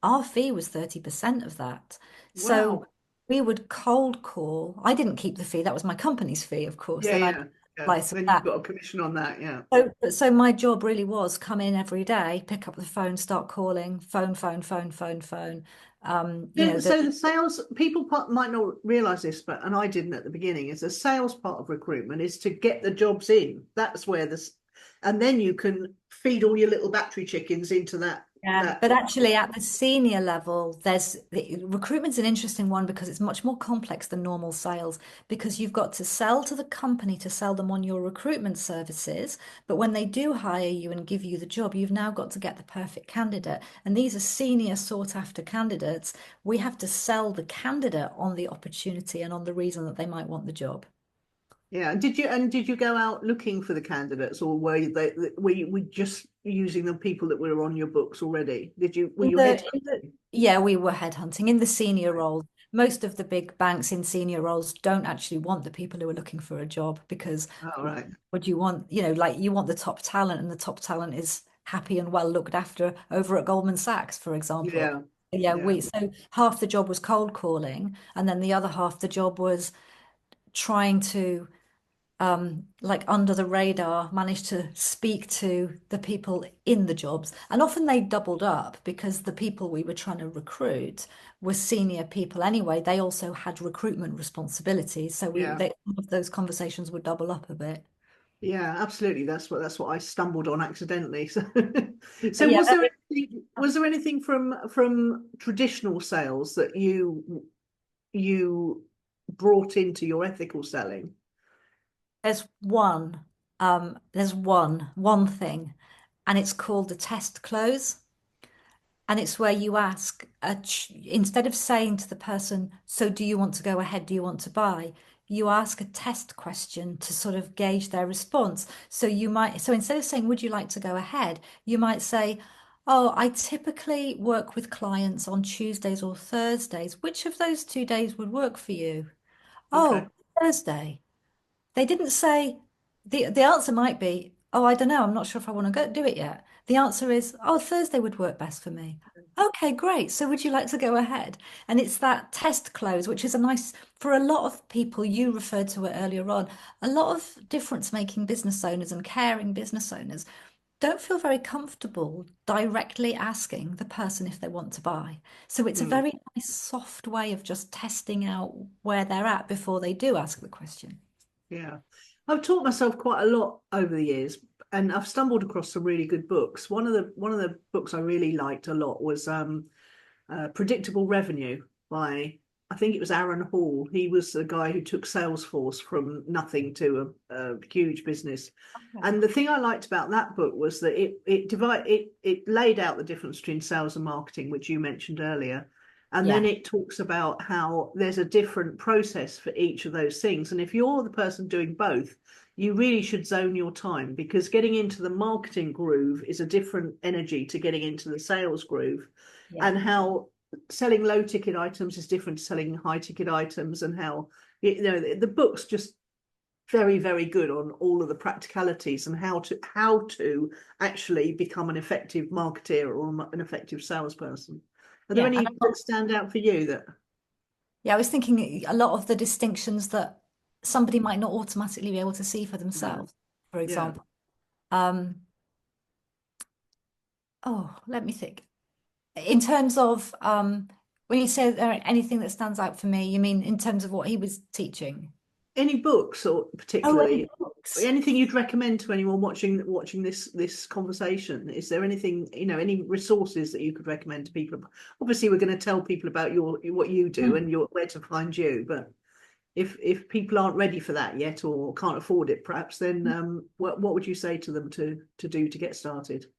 our fee was 30% of that. So Wow. we would cold call. I didn't keep the fee. That was my company's fee, of course. Yeah, Then I'd yeah, yeah. slice of Then you've that. got a commission on that, yeah. So my job really was come in every day, pick up the phone, start calling, phone, phone, phone, phone, phone. So, so the sales people might not realize this, but and I didn't at the beginning. Is the sales part of recruitment is to get the jobs in. That's where this, and then you can feed all your little battery chickens into that. Yeah, That but actually at the senior level, recruitment's an interesting one because it's much more complex than normal sales because you've got to sell to the company to sell them on your recruitment services. But when they do hire you and give you the job, you've now got to get the perfect candidate. And these are senior sought after candidates. We have to sell the candidate on the opportunity and on the reason that they might want the job. yeah. And did you go out looking for the candidates, or were you just using the people that were on your books already? Were you head? Yeah, we were headhunting in the senior roles. Most of the big banks in senior roles don't actually want the people who are looking for a job because All right. what you want, like you want the top talent, and the top talent is happy and well looked after over at Goldman Sachs, for example. Yeah. Yeah, Yeah. so half the job was cold calling, and then the other half the job was trying to like under the radar, managed to speak to the people in the jobs. And often they doubled up because the people we were trying to recruit were senior people anyway. They also had recruitment responsibilities. So Yeah. some of those conversations would double up a bit. Yeah, absolutely. That's what I stumbled on accidentally. So, so Yeah, was there anything from traditional sales that you brought into your ethical selling? there's one thing, and it's called the test close. And it's where you ask, instead of saying to the person, so do you want to go ahead? Do you want to buy? You ask a test question to sort of gauge their response. So instead of saying, would you like to go ahead? You might say, oh, I typically work with clients on Tuesdays or Thursdays. Which of those 2 days would work for you? Okay. Oh, Thursday. They didn't say the answer might be, oh, I don't know, I'm not sure if I want to go do it yet. The answer is, oh, Thursday would work best for me. Okay, great. So would you like to go ahead? And it's that test close, which is a nice, for a lot of people, you referred to it earlier on, a lot of difference making business owners and caring business owners don't feel very comfortable directly asking the person if they want to buy. So it's a Hmm. very nice, soft way of just testing out where they're at before they do ask the question. Yeah. I've taught myself quite a lot over the years, and I've stumbled across some really good books. One of the books I really liked a lot was Predictable Revenue by, I think it was Aaron Hall. He was the guy who took Salesforce from nothing to a huge business. Okay. And the thing I liked about that book was that it laid out the difference between sales and marketing, which you mentioned earlier. And then Yeah. it talks about how there's a different process for each of those things. And if you're the person doing both, you really should zone your time, because getting into the marketing groove is a different energy to getting into the sales groove, Yeah. and how selling low ticket items is different to selling high ticket items, and how the book's just very, very good on all of the practicalities and how to actually become an effective marketeer or an effective salesperson. Are there Yeah. And any that stand out for you that? yeah, I was thinking a lot of the distinctions that somebody might not automatically be able to see for No. themselves, for Yeah. example. Let me think. In terms of when you say there anything that stands out for me, you mean in terms of what he was teaching? Any books, or Oh, any particularly books? anything you'd recommend to anyone watching this conversation? Is there anything, any resources that you could recommend to people? Obviously, we're going to tell people about what you do and your where to find you, but if people aren't ready for that yet or can't afford it, perhaps, then what would you say to them to do to get started?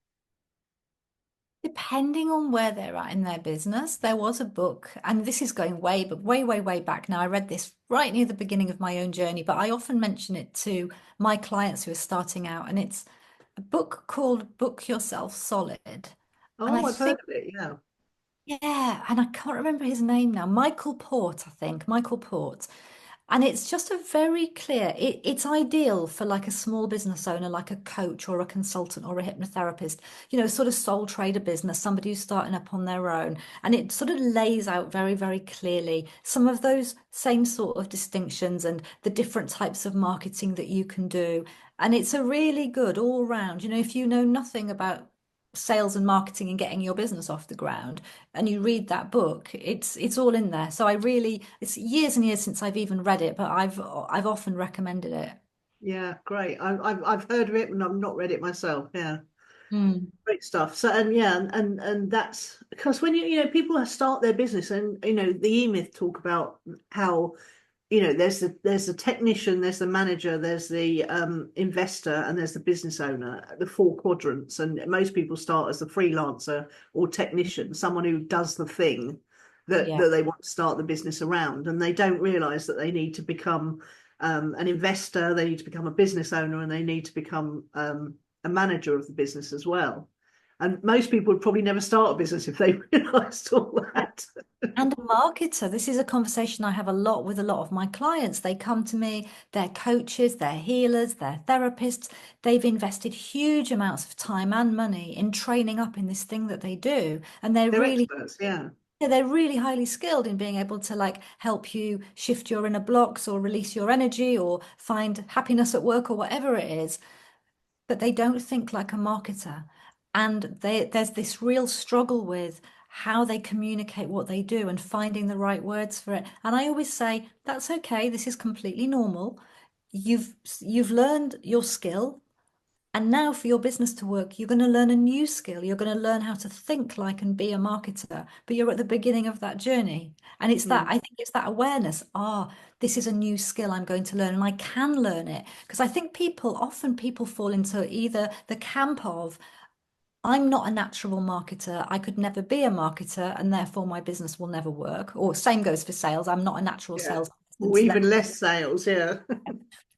Depending on where they're at in their business, there was a book, and this is going way, but way, way, way back now. I read this right near the beginning of my own journey, but I often mention it to my clients who are starting out, and it's a book called Book Yourself Solid. And I Oh, I've heard think, of it. Yeah. yeah, and I can't remember his name now. Michael Port, I think, Michael Port. And it's just a very clear, it's ideal for like a small business owner, like a coach or a consultant or a hypnotherapist, sort of sole trader business, somebody who's starting up on their own. And it sort of lays out very, very clearly some of those same sort of distinctions and the different types of marketing that you can do. And it's a really good all round, if you know nothing about sales and marketing and getting your business off the ground and you read that book, it's all in there. So it's years and years since I've even read it, but I've often recommended it. Yeah, great. I've heard of it and I've not read it myself. Yeah. Mm. Great stuff. So, and yeah, and that's because when people start their business, and the E-Myth talk about how there's the technician, there's the manager, there's the investor, and there's the business owner, the four quadrants. And most people start as the freelancer or technician, someone who does the thing that Yeah. that they want to start the business around, and they don't realize that they need to become an investor, they need to become a business owner, and they need to become a manager of the business as well. And most people would probably never start a business if they realized all that. And a marketer. This is a conversation I have a lot with a lot of my clients. They come to me, they're coaches, they're healers, they're therapists. They've invested huge amounts of time and money in training up in this thing that they do. And They're experts. Yeah. they're really highly skilled in being able to like help you shift your inner blocks or release your energy or find happiness at work or whatever it is. But they don't think like a marketer. And there's this real struggle with how they communicate what they do and finding the right words for it. And I always say, that's okay. This is completely normal. you've learned your skill. And now for your business to work, you're going to learn a new skill. You're going to learn how to think like and be a marketer, but you're at the beginning of that journey. And it's that, I Mm, think it's that awareness. This is a new skill I'm going to learn and I can learn it. Because I think often people fall into either the camp of, I'm not a natural marketer. I could never be a marketer and therefore my business will never work. Or same goes for sales. I'm not a natural yeah. salesperson. Or even less sales, yeah.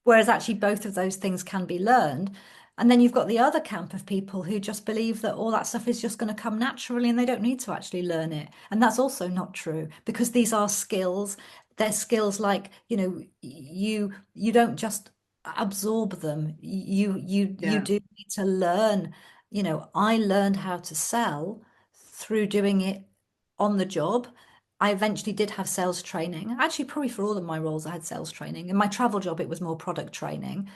Whereas actually both of those things can be learned. And then you've got the other camp of people who just believe that all that stuff is just going to come naturally and they don't need to actually learn it. And that's also not true because these are skills. They're skills like, you don't just absorb them. You Yeah. do need to learn. I learned how to sell through doing it on the job. I eventually did have sales training. Actually, probably for all of my roles, I had sales training. In my travel job, it was more product training.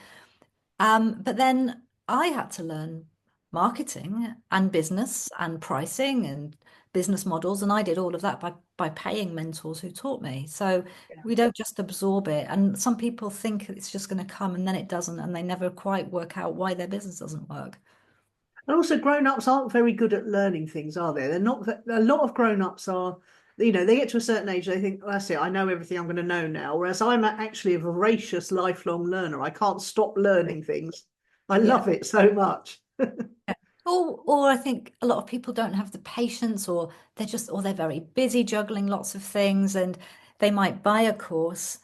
But then I had to learn marketing and business and pricing and business models, and I did all of that by paying mentors who taught me. So Yeah. we don't just absorb it. And some people think it's just going to come, and then it doesn't, and they never quite work out why their business doesn't work. And also, grown-ups aren't very good at learning things, are they? They're not. A lot of grown-ups are, they get to a certain age, they think, well, that's it, I know everything I'm going to know now. Whereas I'm actually a voracious lifelong learner. I can't stop learning things. I Yeah. love it so much. Or I think a lot of people don't have the patience, or they're very busy juggling lots of things, and they might buy a course,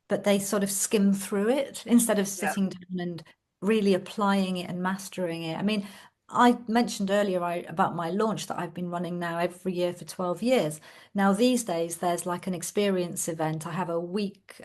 but they sort of skim through it instead of Yeah. sitting down and really applying it and mastering it. I mean, I mentioned earlier about my launch that I've been running now every year for 12 years. Now these days there's like an experience event. I have a week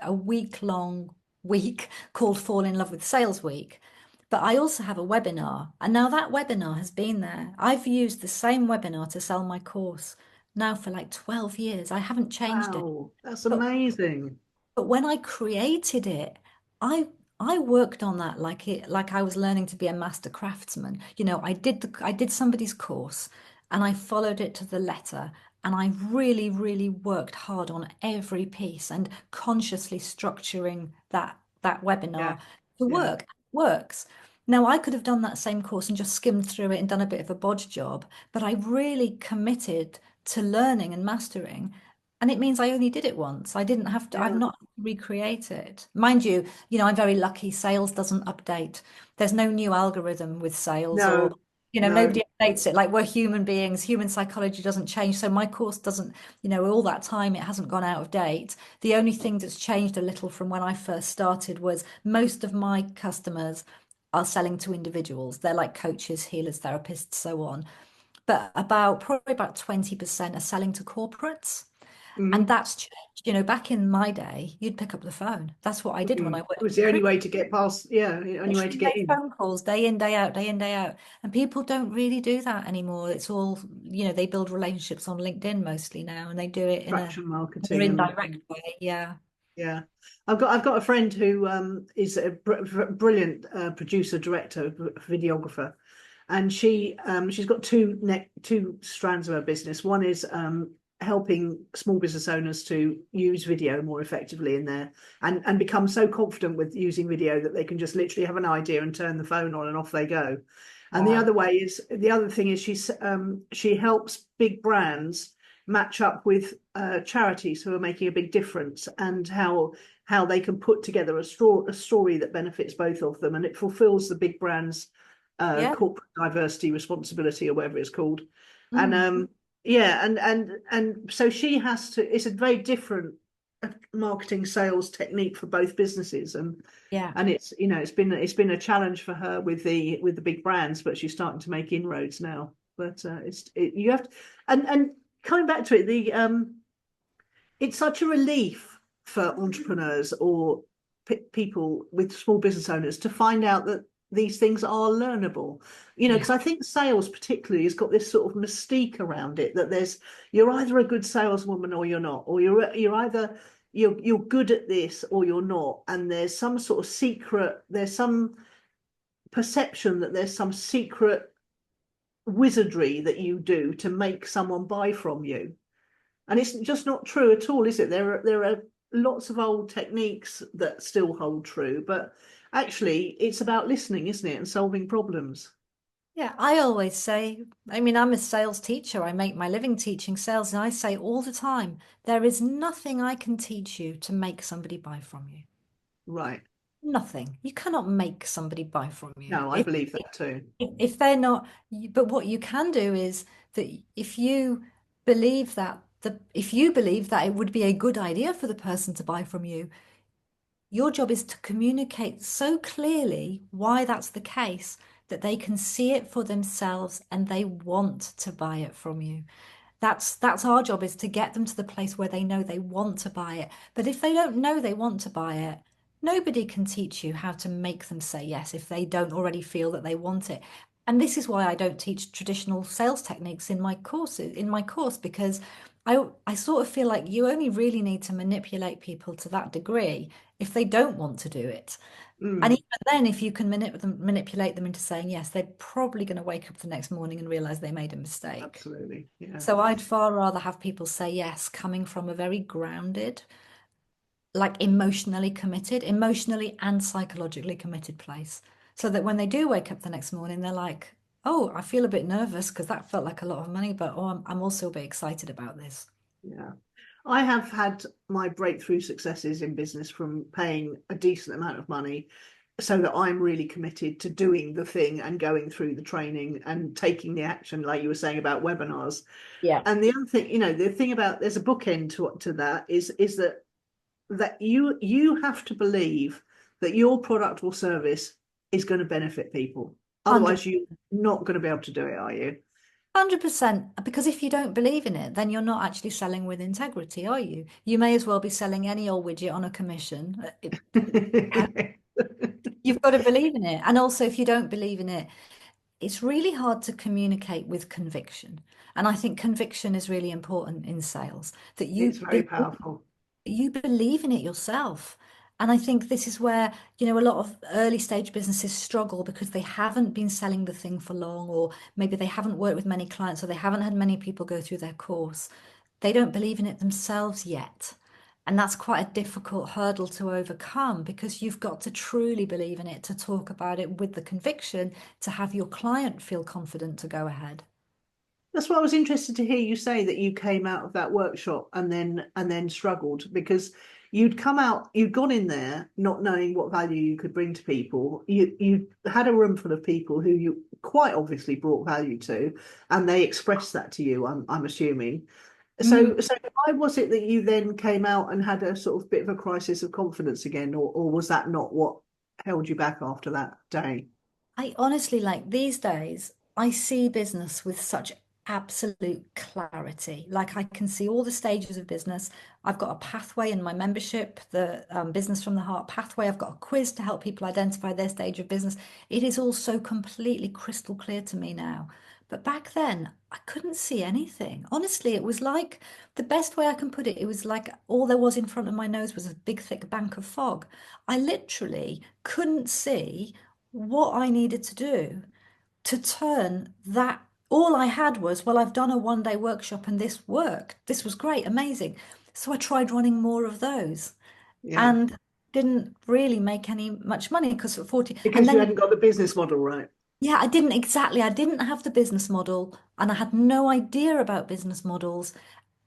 long week called Fall in Love with Sales Week. But I also have a webinar, and now that webinar has been there. I've used the same webinar to sell my course now for like 12 years. I haven't changed it. Wow, that's But amazing. but when I created it, I I worked on that like I was learning to be a master craftsman. I did somebody's course and I followed it to the letter, and I really, really worked hard on every piece and consciously structuring that Yeah. webinar to Yeah. work. It works. Now I could have done that same course and just skimmed through it and done a bit of a bodge job, but I really committed to learning and mastering. And it means I only did it once. I didn't have to, I've Yeah. not had to recreate it. Mind you, I'm very lucky. Sales doesn't update. There's no new algorithm with sales, or, No, no. nobody updates it. Like, we're human beings, human psychology doesn't change. So my course doesn't, all that time, it hasn't gone out of date. The only thing that's changed a little from when I first started was most of my customers are selling to individuals. They're like coaches, healers, therapists, so on. But probably about 20% are selling to corporates. And Mm. that's changed. Back in my day, you'd pick up the phone. That's what I did when I Mm. worked It was in the only way recruitment. to get past, yeah, the only way to Literally get make in. phone calls day in, day out, day in, day out. And people don't really do that anymore. It's all, they build relationships on LinkedIn mostly now, and they do it in a Traction more marketing indirect and way. Yeah. yeah. I've got a friend who is a brilliant producer, director, videographer, and she's got two strands of her business. One is helping small business owners to use video more effectively in there, and become so confident with using video that they can just literally have an idea and turn the phone on and off they go. And Wow. the other thing is she helps big brands match up with charities who are making a big difference, and how they can put together a story that benefits both of them, and it fulfills the big brands Yeah. corporate diversity responsibility or whatever it's called. And Mm. yeah, and so she has to, it's a very different marketing sales technique for both businesses, Yeah. and it's been a challenge for her with the big brands, but she's starting to make inroads now. But you have to, and coming back to it, it's such a relief for entrepreneurs or people with small business owners to find out that these things are learnable. Yeah. Because I think sales particularly has got this sort of mystique around it, that you're either a good saleswoman or you're not, or you're either you're good at this or you're not, and there's some sort of secret, there's some perception that there's some secret wizardry that you do to make someone buy from you. And it's just not true at all, is it? There are lots of old techniques that still hold true, but actually it's about listening, isn't it? And solving problems. Yeah, I always say, I mean, I'm a sales teacher. I make my living teaching sales, and I say all the time, there is nothing I can teach you to make somebody buy from you. Right. Nothing. You cannot make somebody buy from you. No, I believe that too. If they're not, but what you can do is that if you believe that if you believe that it would be a good idea for the person to buy from you, your job is to communicate so clearly why that's the case that they can see it for themselves and they want to buy it from you. That's our job, is to get them to the place where they know they want to buy it. But if they don't know they want to buy it, nobody can teach you how to make them say yes if they don't already feel that they want it. And this is why I don't teach traditional sales techniques in my course, because I sort of feel like you only really need to manipulate people to that degree if they don't want to do it. And Mm, even then, if you can manipulate them into saying yes, they're probably going to wake up the next morning and realize they made a mistake. absolutely. Yeah. So I'd far rather have people say yes coming from a very grounded, like emotionally and psychologically committed place. So that when they do wake up the next morning, they're like, oh, I feel a bit nervous because that felt like a lot of money, but oh, I'm also a bit excited about this. Yeah. I have had my breakthrough successes in business from paying a decent amount of money so that I'm really committed to doing the thing and going through the training and taking the action, like you were saying about webinars. Yeah. And the other thing, the thing about there's a bookend to that is that you have to believe that your product or service is going to benefit people. Otherwise, you're not going to be able to do it, are you? 100%. Because if you don't believe in it, then you're not actually selling with integrity, are you? You may as well be selling any old widget on a commission. You've got to believe in it. And also, if you don't believe in it, it's really hard to communicate with conviction. And I think conviction is really important in sales, that It's very powerful. you believe in it yourself. And I think this is where, a lot of early stage businesses struggle because they haven't been selling the thing for long, or maybe they haven't worked with many clients, or they haven't had many people go through their course. They don't believe in it themselves yet. And that's quite a difficult hurdle to overcome, because you've got to truly believe in it to talk about it with the conviction to have your client feel confident to go ahead. That's what I was interested to hear you say, that you came out of that workshop and then struggled because you'd gone in there not knowing what value you could bring to people. You had a room full of people who you quite obviously brought value to, and they expressed that to you, I'm assuming. Mm. So why was it that you then came out and had a sort of bit of a crisis of confidence again, or was that not what held you back after that day? I honestly, like these days, I see business with such absolute clarity. Like I can see all the stages of business. I've got a pathway in my membership, the Business from the Heart pathway. I've got a quiz to help people identify their stage of business. It is all so completely crystal clear to me now. But back then, I couldn't see anything. Honestly, it was like the best way I can put it, it was like all there was in front of my nose was a big, thick bank of fog. I literally couldn't see what I needed to do to turn that. All I had was, well, I've done a 1 day workshop and this worked. This was great, amazing. So I tried running more of those Yeah, and didn't really make any much money because at 40, and because you then, hadn't got the business model right. yeah, I didn't have the business model, and I had no idea about business models.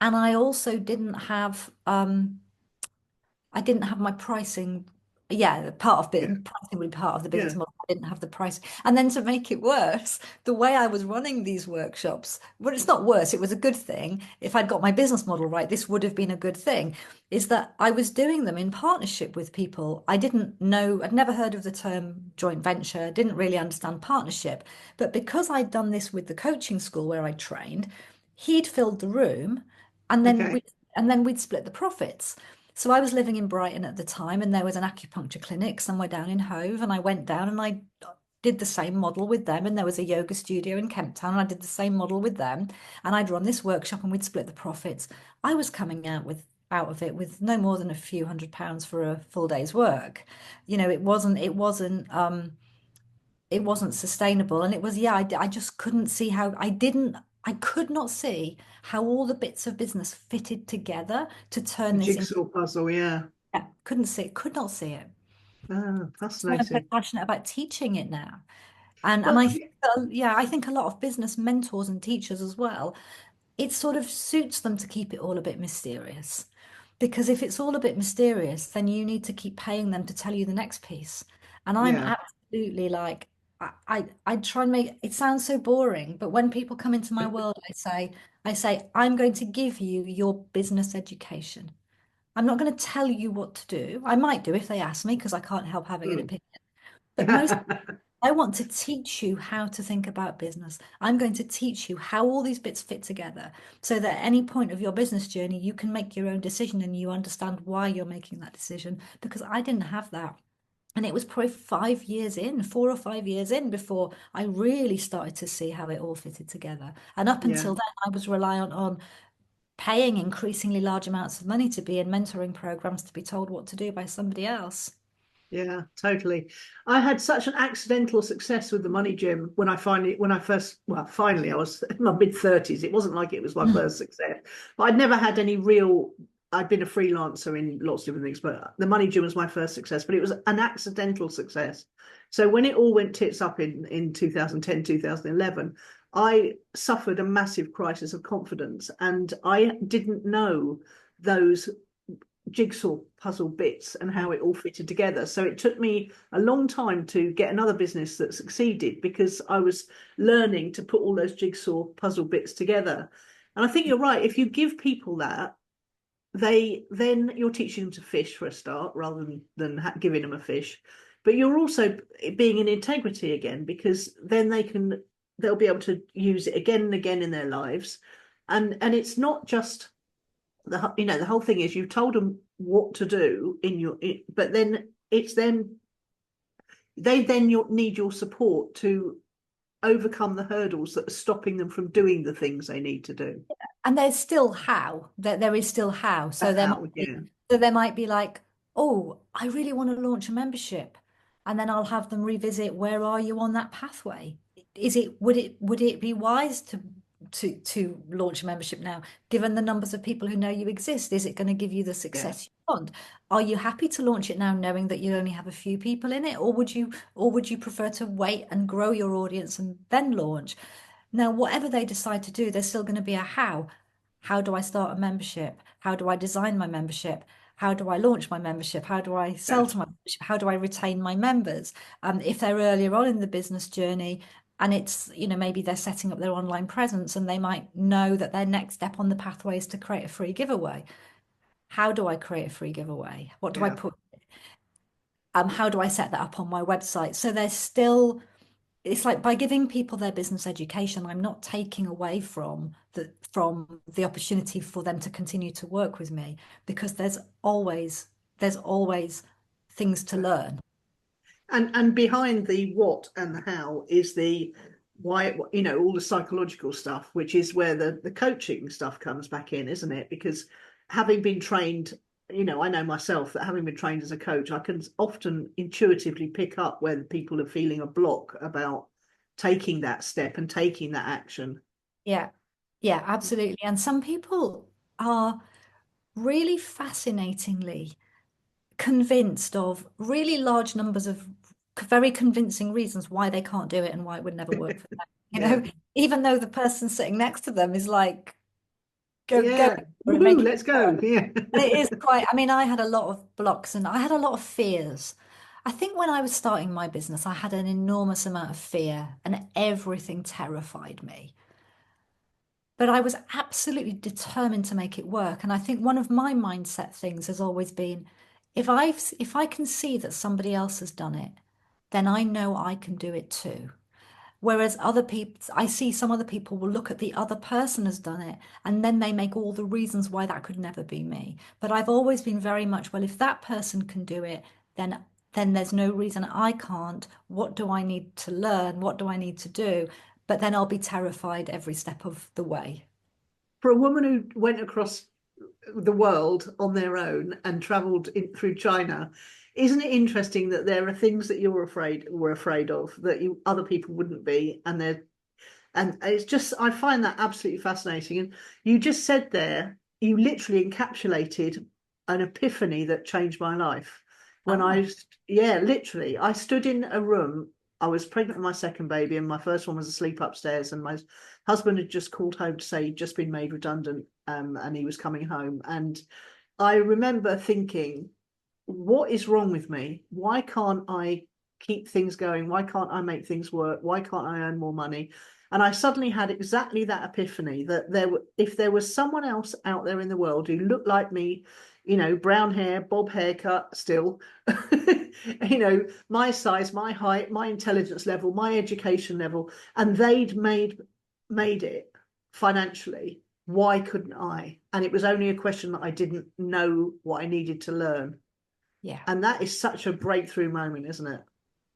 And I also didn't have I didn't have my pricing. Yeah, part of Yeah, pricing would be part of the business yeah. model. I didn't have the price. And then to make it worse, the way I was running these workshops, well, it's not worse, it was a good thing. If I'd got my business model right, this would have been a good thing, is that I was doing them in partnership with people. I didn't know, I'd never heard of the term joint venture, didn't really understand partnership. But because I'd done this with the coaching school where I trained, he'd filled the room and then Okay. we'd split the profits. So I was living in Brighton at the time, and there was an acupuncture clinic somewhere down in Hove, and I went down and I did the same model with them, and there was a yoga studio in Kemp Town, and I did the same model with them, and I'd run this workshop and we'd split the profits. I was coming out of it with no more than a few £100s for a full day's work. It wasn't sustainable, and it was, yeah, I just couldn't see how. I could not see how all the bits of business fitted together to The turn this into. jigsaw puzzle, yeah. Yeah, couldn't see it, could not see it. Ah, That's why I'm so fascinating. passionate about teaching it now. And Well, I think, yeah, I think a lot of business mentors and teachers as well, it sort of suits them to keep it all a bit mysterious. Because if it's all a bit mysterious, then you need to keep paying them to tell you the next piece. And I'm yeah. absolutely like, I try and make it sounds so boring, but when people come into my world, I say, I'm going to give you your business education. I'm not going to tell you what to do. I might do if they ask me, because I can't help having an Mm. opinion. But most I want to teach you how to think about business. I'm going to teach you how all these bits fit together so that at any point of your business journey, you can make your own decision and you understand why you're making that decision. Because I didn't have that. And it was probably 5 years in, 4 or 5 years in, before I really started to see how it all fitted together. And up Yeah. until then, I was reliant on paying increasingly large amounts of money to be in mentoring programs to be told what to do by somebody else. Yeah, totally. I had such an accidental success with the money gym when I first, well, finally, I was in my mid-30s. It wasn't like it was my first success, but I'd never had any real, I'd been a freelancer in lots of different things, but the money gym was my first success, but it was an accidental success. So when it all went tits up in 2010, 2011, I suffered a massive crisis of confidence, and I didn't know those jigsaw puzzle bits and how it all fitted together. So it took me a long time to get another business that succeeded because I was learning to put all those jigsaw puzzle bits together. And I think you're right. If you give people that, then you're teaching them to fish for a start rather than giving them a fish. But you're also being in integrity again, because then they'll be able to use it again and again in their lives. And it's not just the whole thing is you've told them what to do but then it's them they then need your support to overcome the hurdles that are stopping them from doing the things they need to do. And there's still how, there is still how. How, yeah, So there might be like, oh, I really want to launch a membership. And then I'll have them revisit, where are you on that pathway? Would it be wise to launch a membership now, given the numbers of people who know you exist? Is it going to give you the yeah, success you want? Are you happy to launch it now, knowing that you only have a few people in it, or would you prefer to wait and grow your audience and then launch? Now, whatever they decide to do, there's still going to be a how. How do I start a membership? How do I design my membership? How do I launch my membership? How do I yeah, sell to my membership? How do I retain my members? If they're earlier on in the business journey and it's, maybe they're setting up their online presence and they might know that their next step on the pathway is to create a free giveaway. How do I create a free giveaway? What do I yeah. put? How do I set that up on my website? So there's still it's like, by giving people their business education, I'm not taking away from the opportunity for them to continue to work with me, because there's always things to learn. And behind the what and the how is the why, all the psychological stuff, which is where the coaching stuff comes back in, isn't it? Because having been trained, I know myself that having been trained as a coach, I can often intuitively pick up when people are feeling a block about taking that step and taking that action. Yeah, yeah, absolutely. And some people are really fascinatingly convinced of really large numbers of very convincing reasons why they can't do it and why it would never work for them. Yeah, Even though the person sitting next to them is like, go yeah, and woohoo, make it let's go. work. Yeah. And it is quite, I mean, I had a lot of blocks and I had a lot of fears. I think when I was starting my business, I had an enormous amount of fear and everything terrified me. But I was absolutely determined to make it work. And I think one of my mindset things has always been, if I can see that somebody else has done it, then I know I can do it too. Whereas other people, I see some other people will look at the other person has done it, and then they make all the reasons why that could never be me. But I've always been very much, well, if that person can do it, then there's no reason I can't. What do I need to learn? What do I need to do? But then I'll be terrified every step of the way. For a woman who went across the world on their own and traveled through China, isn't it interesting that there are things that were afraid of that other people wouldn't be, and And it's just, I find that absolutely fascinating. And you just said there, you literally encapsulated an epiphany that changed my life. When Oh, yeah, literally, I stood in a room. I was pregnant with my second baby, and my first one was asleep upstairs. And my husband had just called home to say he'd just been made redundant, and he was coming home. And I remember thinking, what is wrong with me? Why can't I keep things going? Why can't I make things work? Why can't I earn more money? And I suddenly had exactly that epiphany that if there was someone else out there in the world who looked like me, brown hair, bob haircut, still, my size, my height, my intelligence level, my education level, and they'd made it financially. Why couldn't I? And it was only a question that I didn't know what I needed to learn. yeah. And that is such a breakthrough moment, isn't it?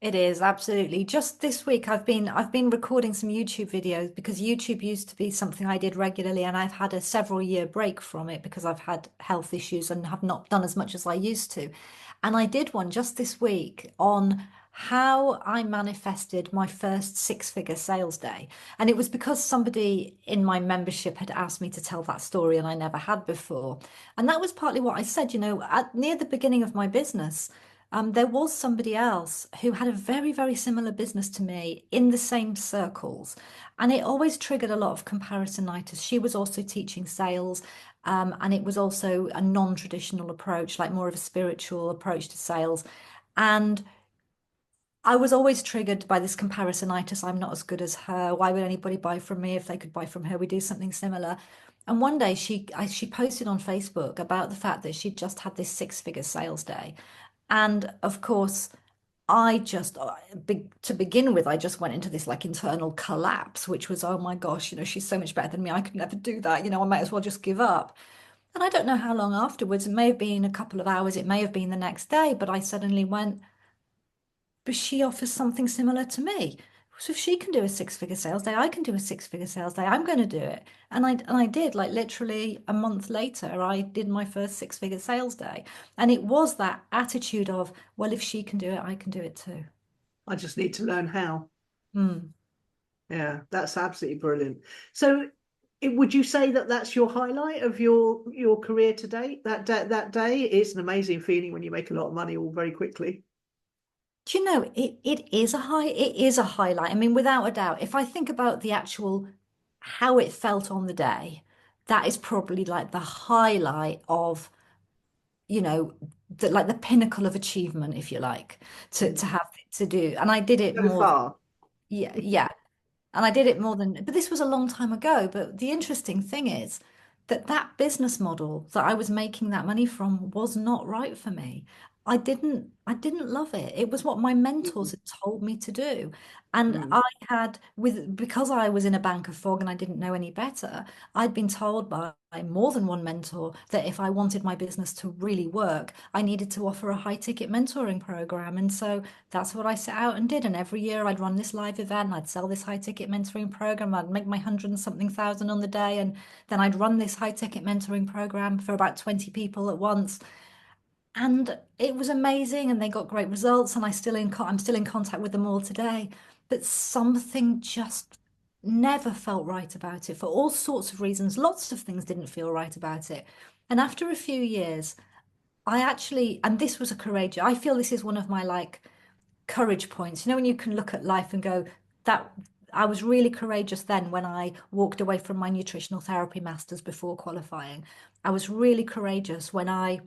It is absolutely. Just this week, I've been recording some YouTube videos because YouTube used to be something I did regularly, and I've had a several year break from it because I've had health issues and have not done as much as I used to. And I did one just this week on how I manifested my first six-figure sales day. And it was because somebody in my membership had asked me to tell that story, and I never had before. And that was partly what I said, near the beginning of my business. There was somebody else who had a very, very similar business to me in the same circles. And it always triggered a lot of comparisonitis. She was also teaching sales, and it was also a non-traditional approach, like more of a spiritual approach to sales. And I was always triggered by this comparisonitis. I'm not as good as her. Why would anybody buy from me if they could buy from her? We do something similar. And one day she posted on Facebook about the fact that she'd just had this six-figure sales day. And of course, I just, to begin with, I just went into this like internal collapse, which was, oh my gosh, she's so much better than me. I could never do that. I might as well just give up. And I don't know how long afterwards, it may have been a couple of hours, it may have been the next day, but I suddenly went, but she offers something similar to me. So if she can do a six-figure sales day, I can do a six-figure sales day. I'm going to do it. And I did, like literally a month later, I did my first six-figure sales day. And it was that attitude of, well, if she can do it, I can do it too. I just need to learn how. Hmm. Yeah, that's absolutely brilliant. So, would you say that that's your highlight of your career to date? That day is an amazing feeling when you make a lot of money all very quickly. Do you know, it is a highlight. I mean, without a doubt, if I think about the actual how it felt on the day, that is probably like the highlight of you know, like the pinnacle of achievement, if you like, to Mm. have to do. And I did it So more, far, yeah, yeah. And I did it more than, but this was a long time ago. But the interesting thing is that that business model that I was making that money from was not right for me. I didn't love it. It was what my mentors mm, had told me to do. And mm, I had because I was in a bank of fog and I didn't know any better, I'd been told by more than one mentor that if I wanted my business to really work, I needed to offer a high ticket mentoring program. And so that's what I set out and did. And every year I'd run this live event, and I'd sell this high ticket mentoring program, I'd make my hundred and something thousand on the day, and then I'd run this high ticket mentoring program for about 20 people at once. And it was amazing, and they got great results, and I'm still in contact with them all today. But something just never felt right about it for all sorts of reasons. Lots of things didn't feel right about it. And after a few years, and this was I feel this is one of my like courage points. When you can look at life and go, that I was really courageous then when I walked away from my nutritional therapy masters before qualifying. I was really courageous when I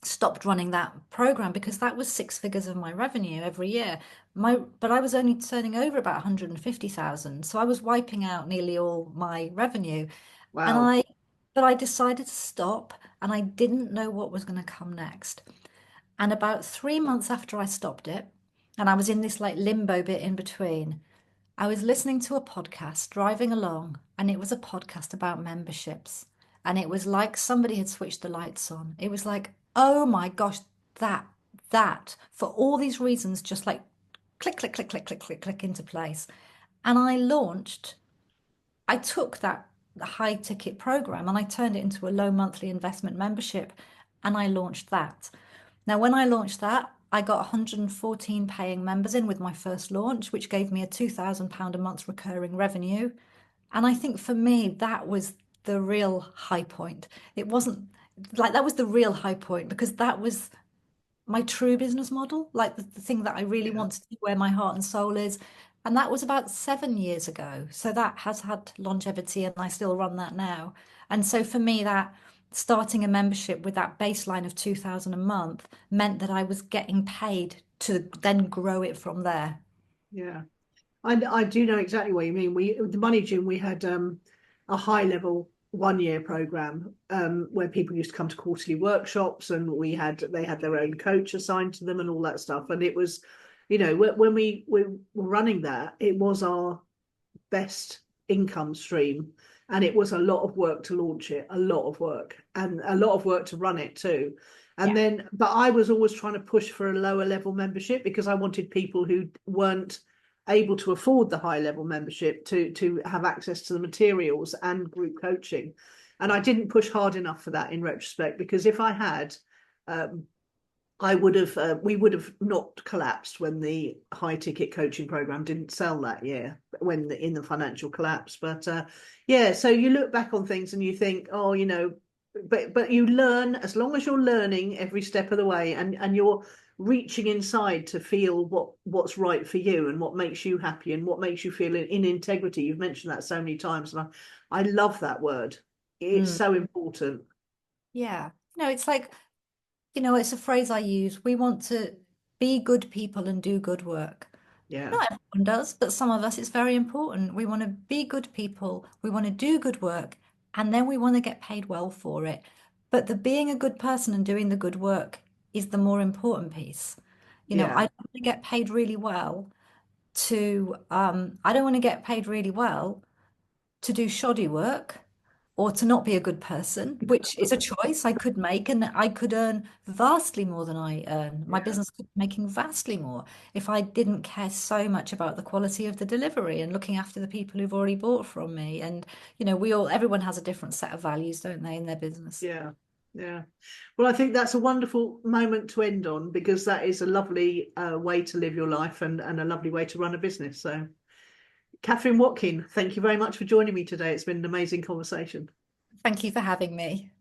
stopped running that program because that was six figures of my revenue every year. But I was only turning over about 150,000. So I was wiping out nearly all my revenue. And wow. but I decided to stop and I didn't know what was going to come next. And about 3 months after I stopped it, and I was in this like limbo bit in between, I was listening to a podcast driving along, and it was a podcast about memberships. And it was like somebody had switched the lights on. It was like, oh my gosh, that, for all these reasons, just like click, click, click, click, click, click, click into place. And I took that high ticket program and I turned it into a low monthly investment membership and I launched that. Now, when I launched that, I got 114 paying members in with my first launch, which gave me a £2,000 a month recurring revenue. And I think for me, that was the real high point. It wasn't like that was the real high point because that was my true business model, like the thing that I really Yeah. want to do, where my heart and soul is. And that was about 7 years ago. So that has had longevity and I still run that now. And so for me, that starting a membership with that baseline of 2000 a month meant that I was getting paid to then grow it from there. Yeah. I do know exactly what you mean. We the Money Gym, we had a high level 1 year program where people used to come to quarterly workshops, and they had their own coach assigned to them and all that stuff. And it was, when we were running that, it was our best income stream, and it was a lot of work to launch it, a lot of work, and a lot of work to run it too. And Yeah. then, but I was always trying to push for a lower level membership because I wanted people who weren't able to afford the high level membership to have access to the materials and group coaching. And I didn't push hard enough for that in retrospect, because if I had, um, we would have not collapsed when the high ticket coaching program didn't sell that year, in the financial collapse. But yeah, so you look back on things and you think, oh, but you learn, as long as you're learning every step of the way, and you're reaching inside to feel what's right for you and what makes you happy and what makes you feel in integrity. You've mentioned that so many times, and I love that word. It's Mm. so important. Yeah. No, it's like, it's a phrase I use. We want to be good people and do good work. Yeah, Not everyone does, but some of us, it's very important. We want to be good people, we want to do good work, and then we want to get paid well for it. But the being a good person and doing the good work is the more important piece. I yeah, don't want to get paid really well I don't want to get paid really well to do shoddy work or to not be a good person, which is a choice I could make, and I could earn vastly more than I earn. My yeah. business could be making vastly more if I didn't care so much about the quality of the delivery and looking after the people who've already bought from me. And, everyone has a different set of values, don't they, in their business? Yeah, yeah. Well, I think that's a wonderful moment to end on, because that is a lovely way to live your life, and a lovely way to run a business. So, Catherine Watkin, thank you very much for joining me today. It's been an amazing conversation. Thank you for having me.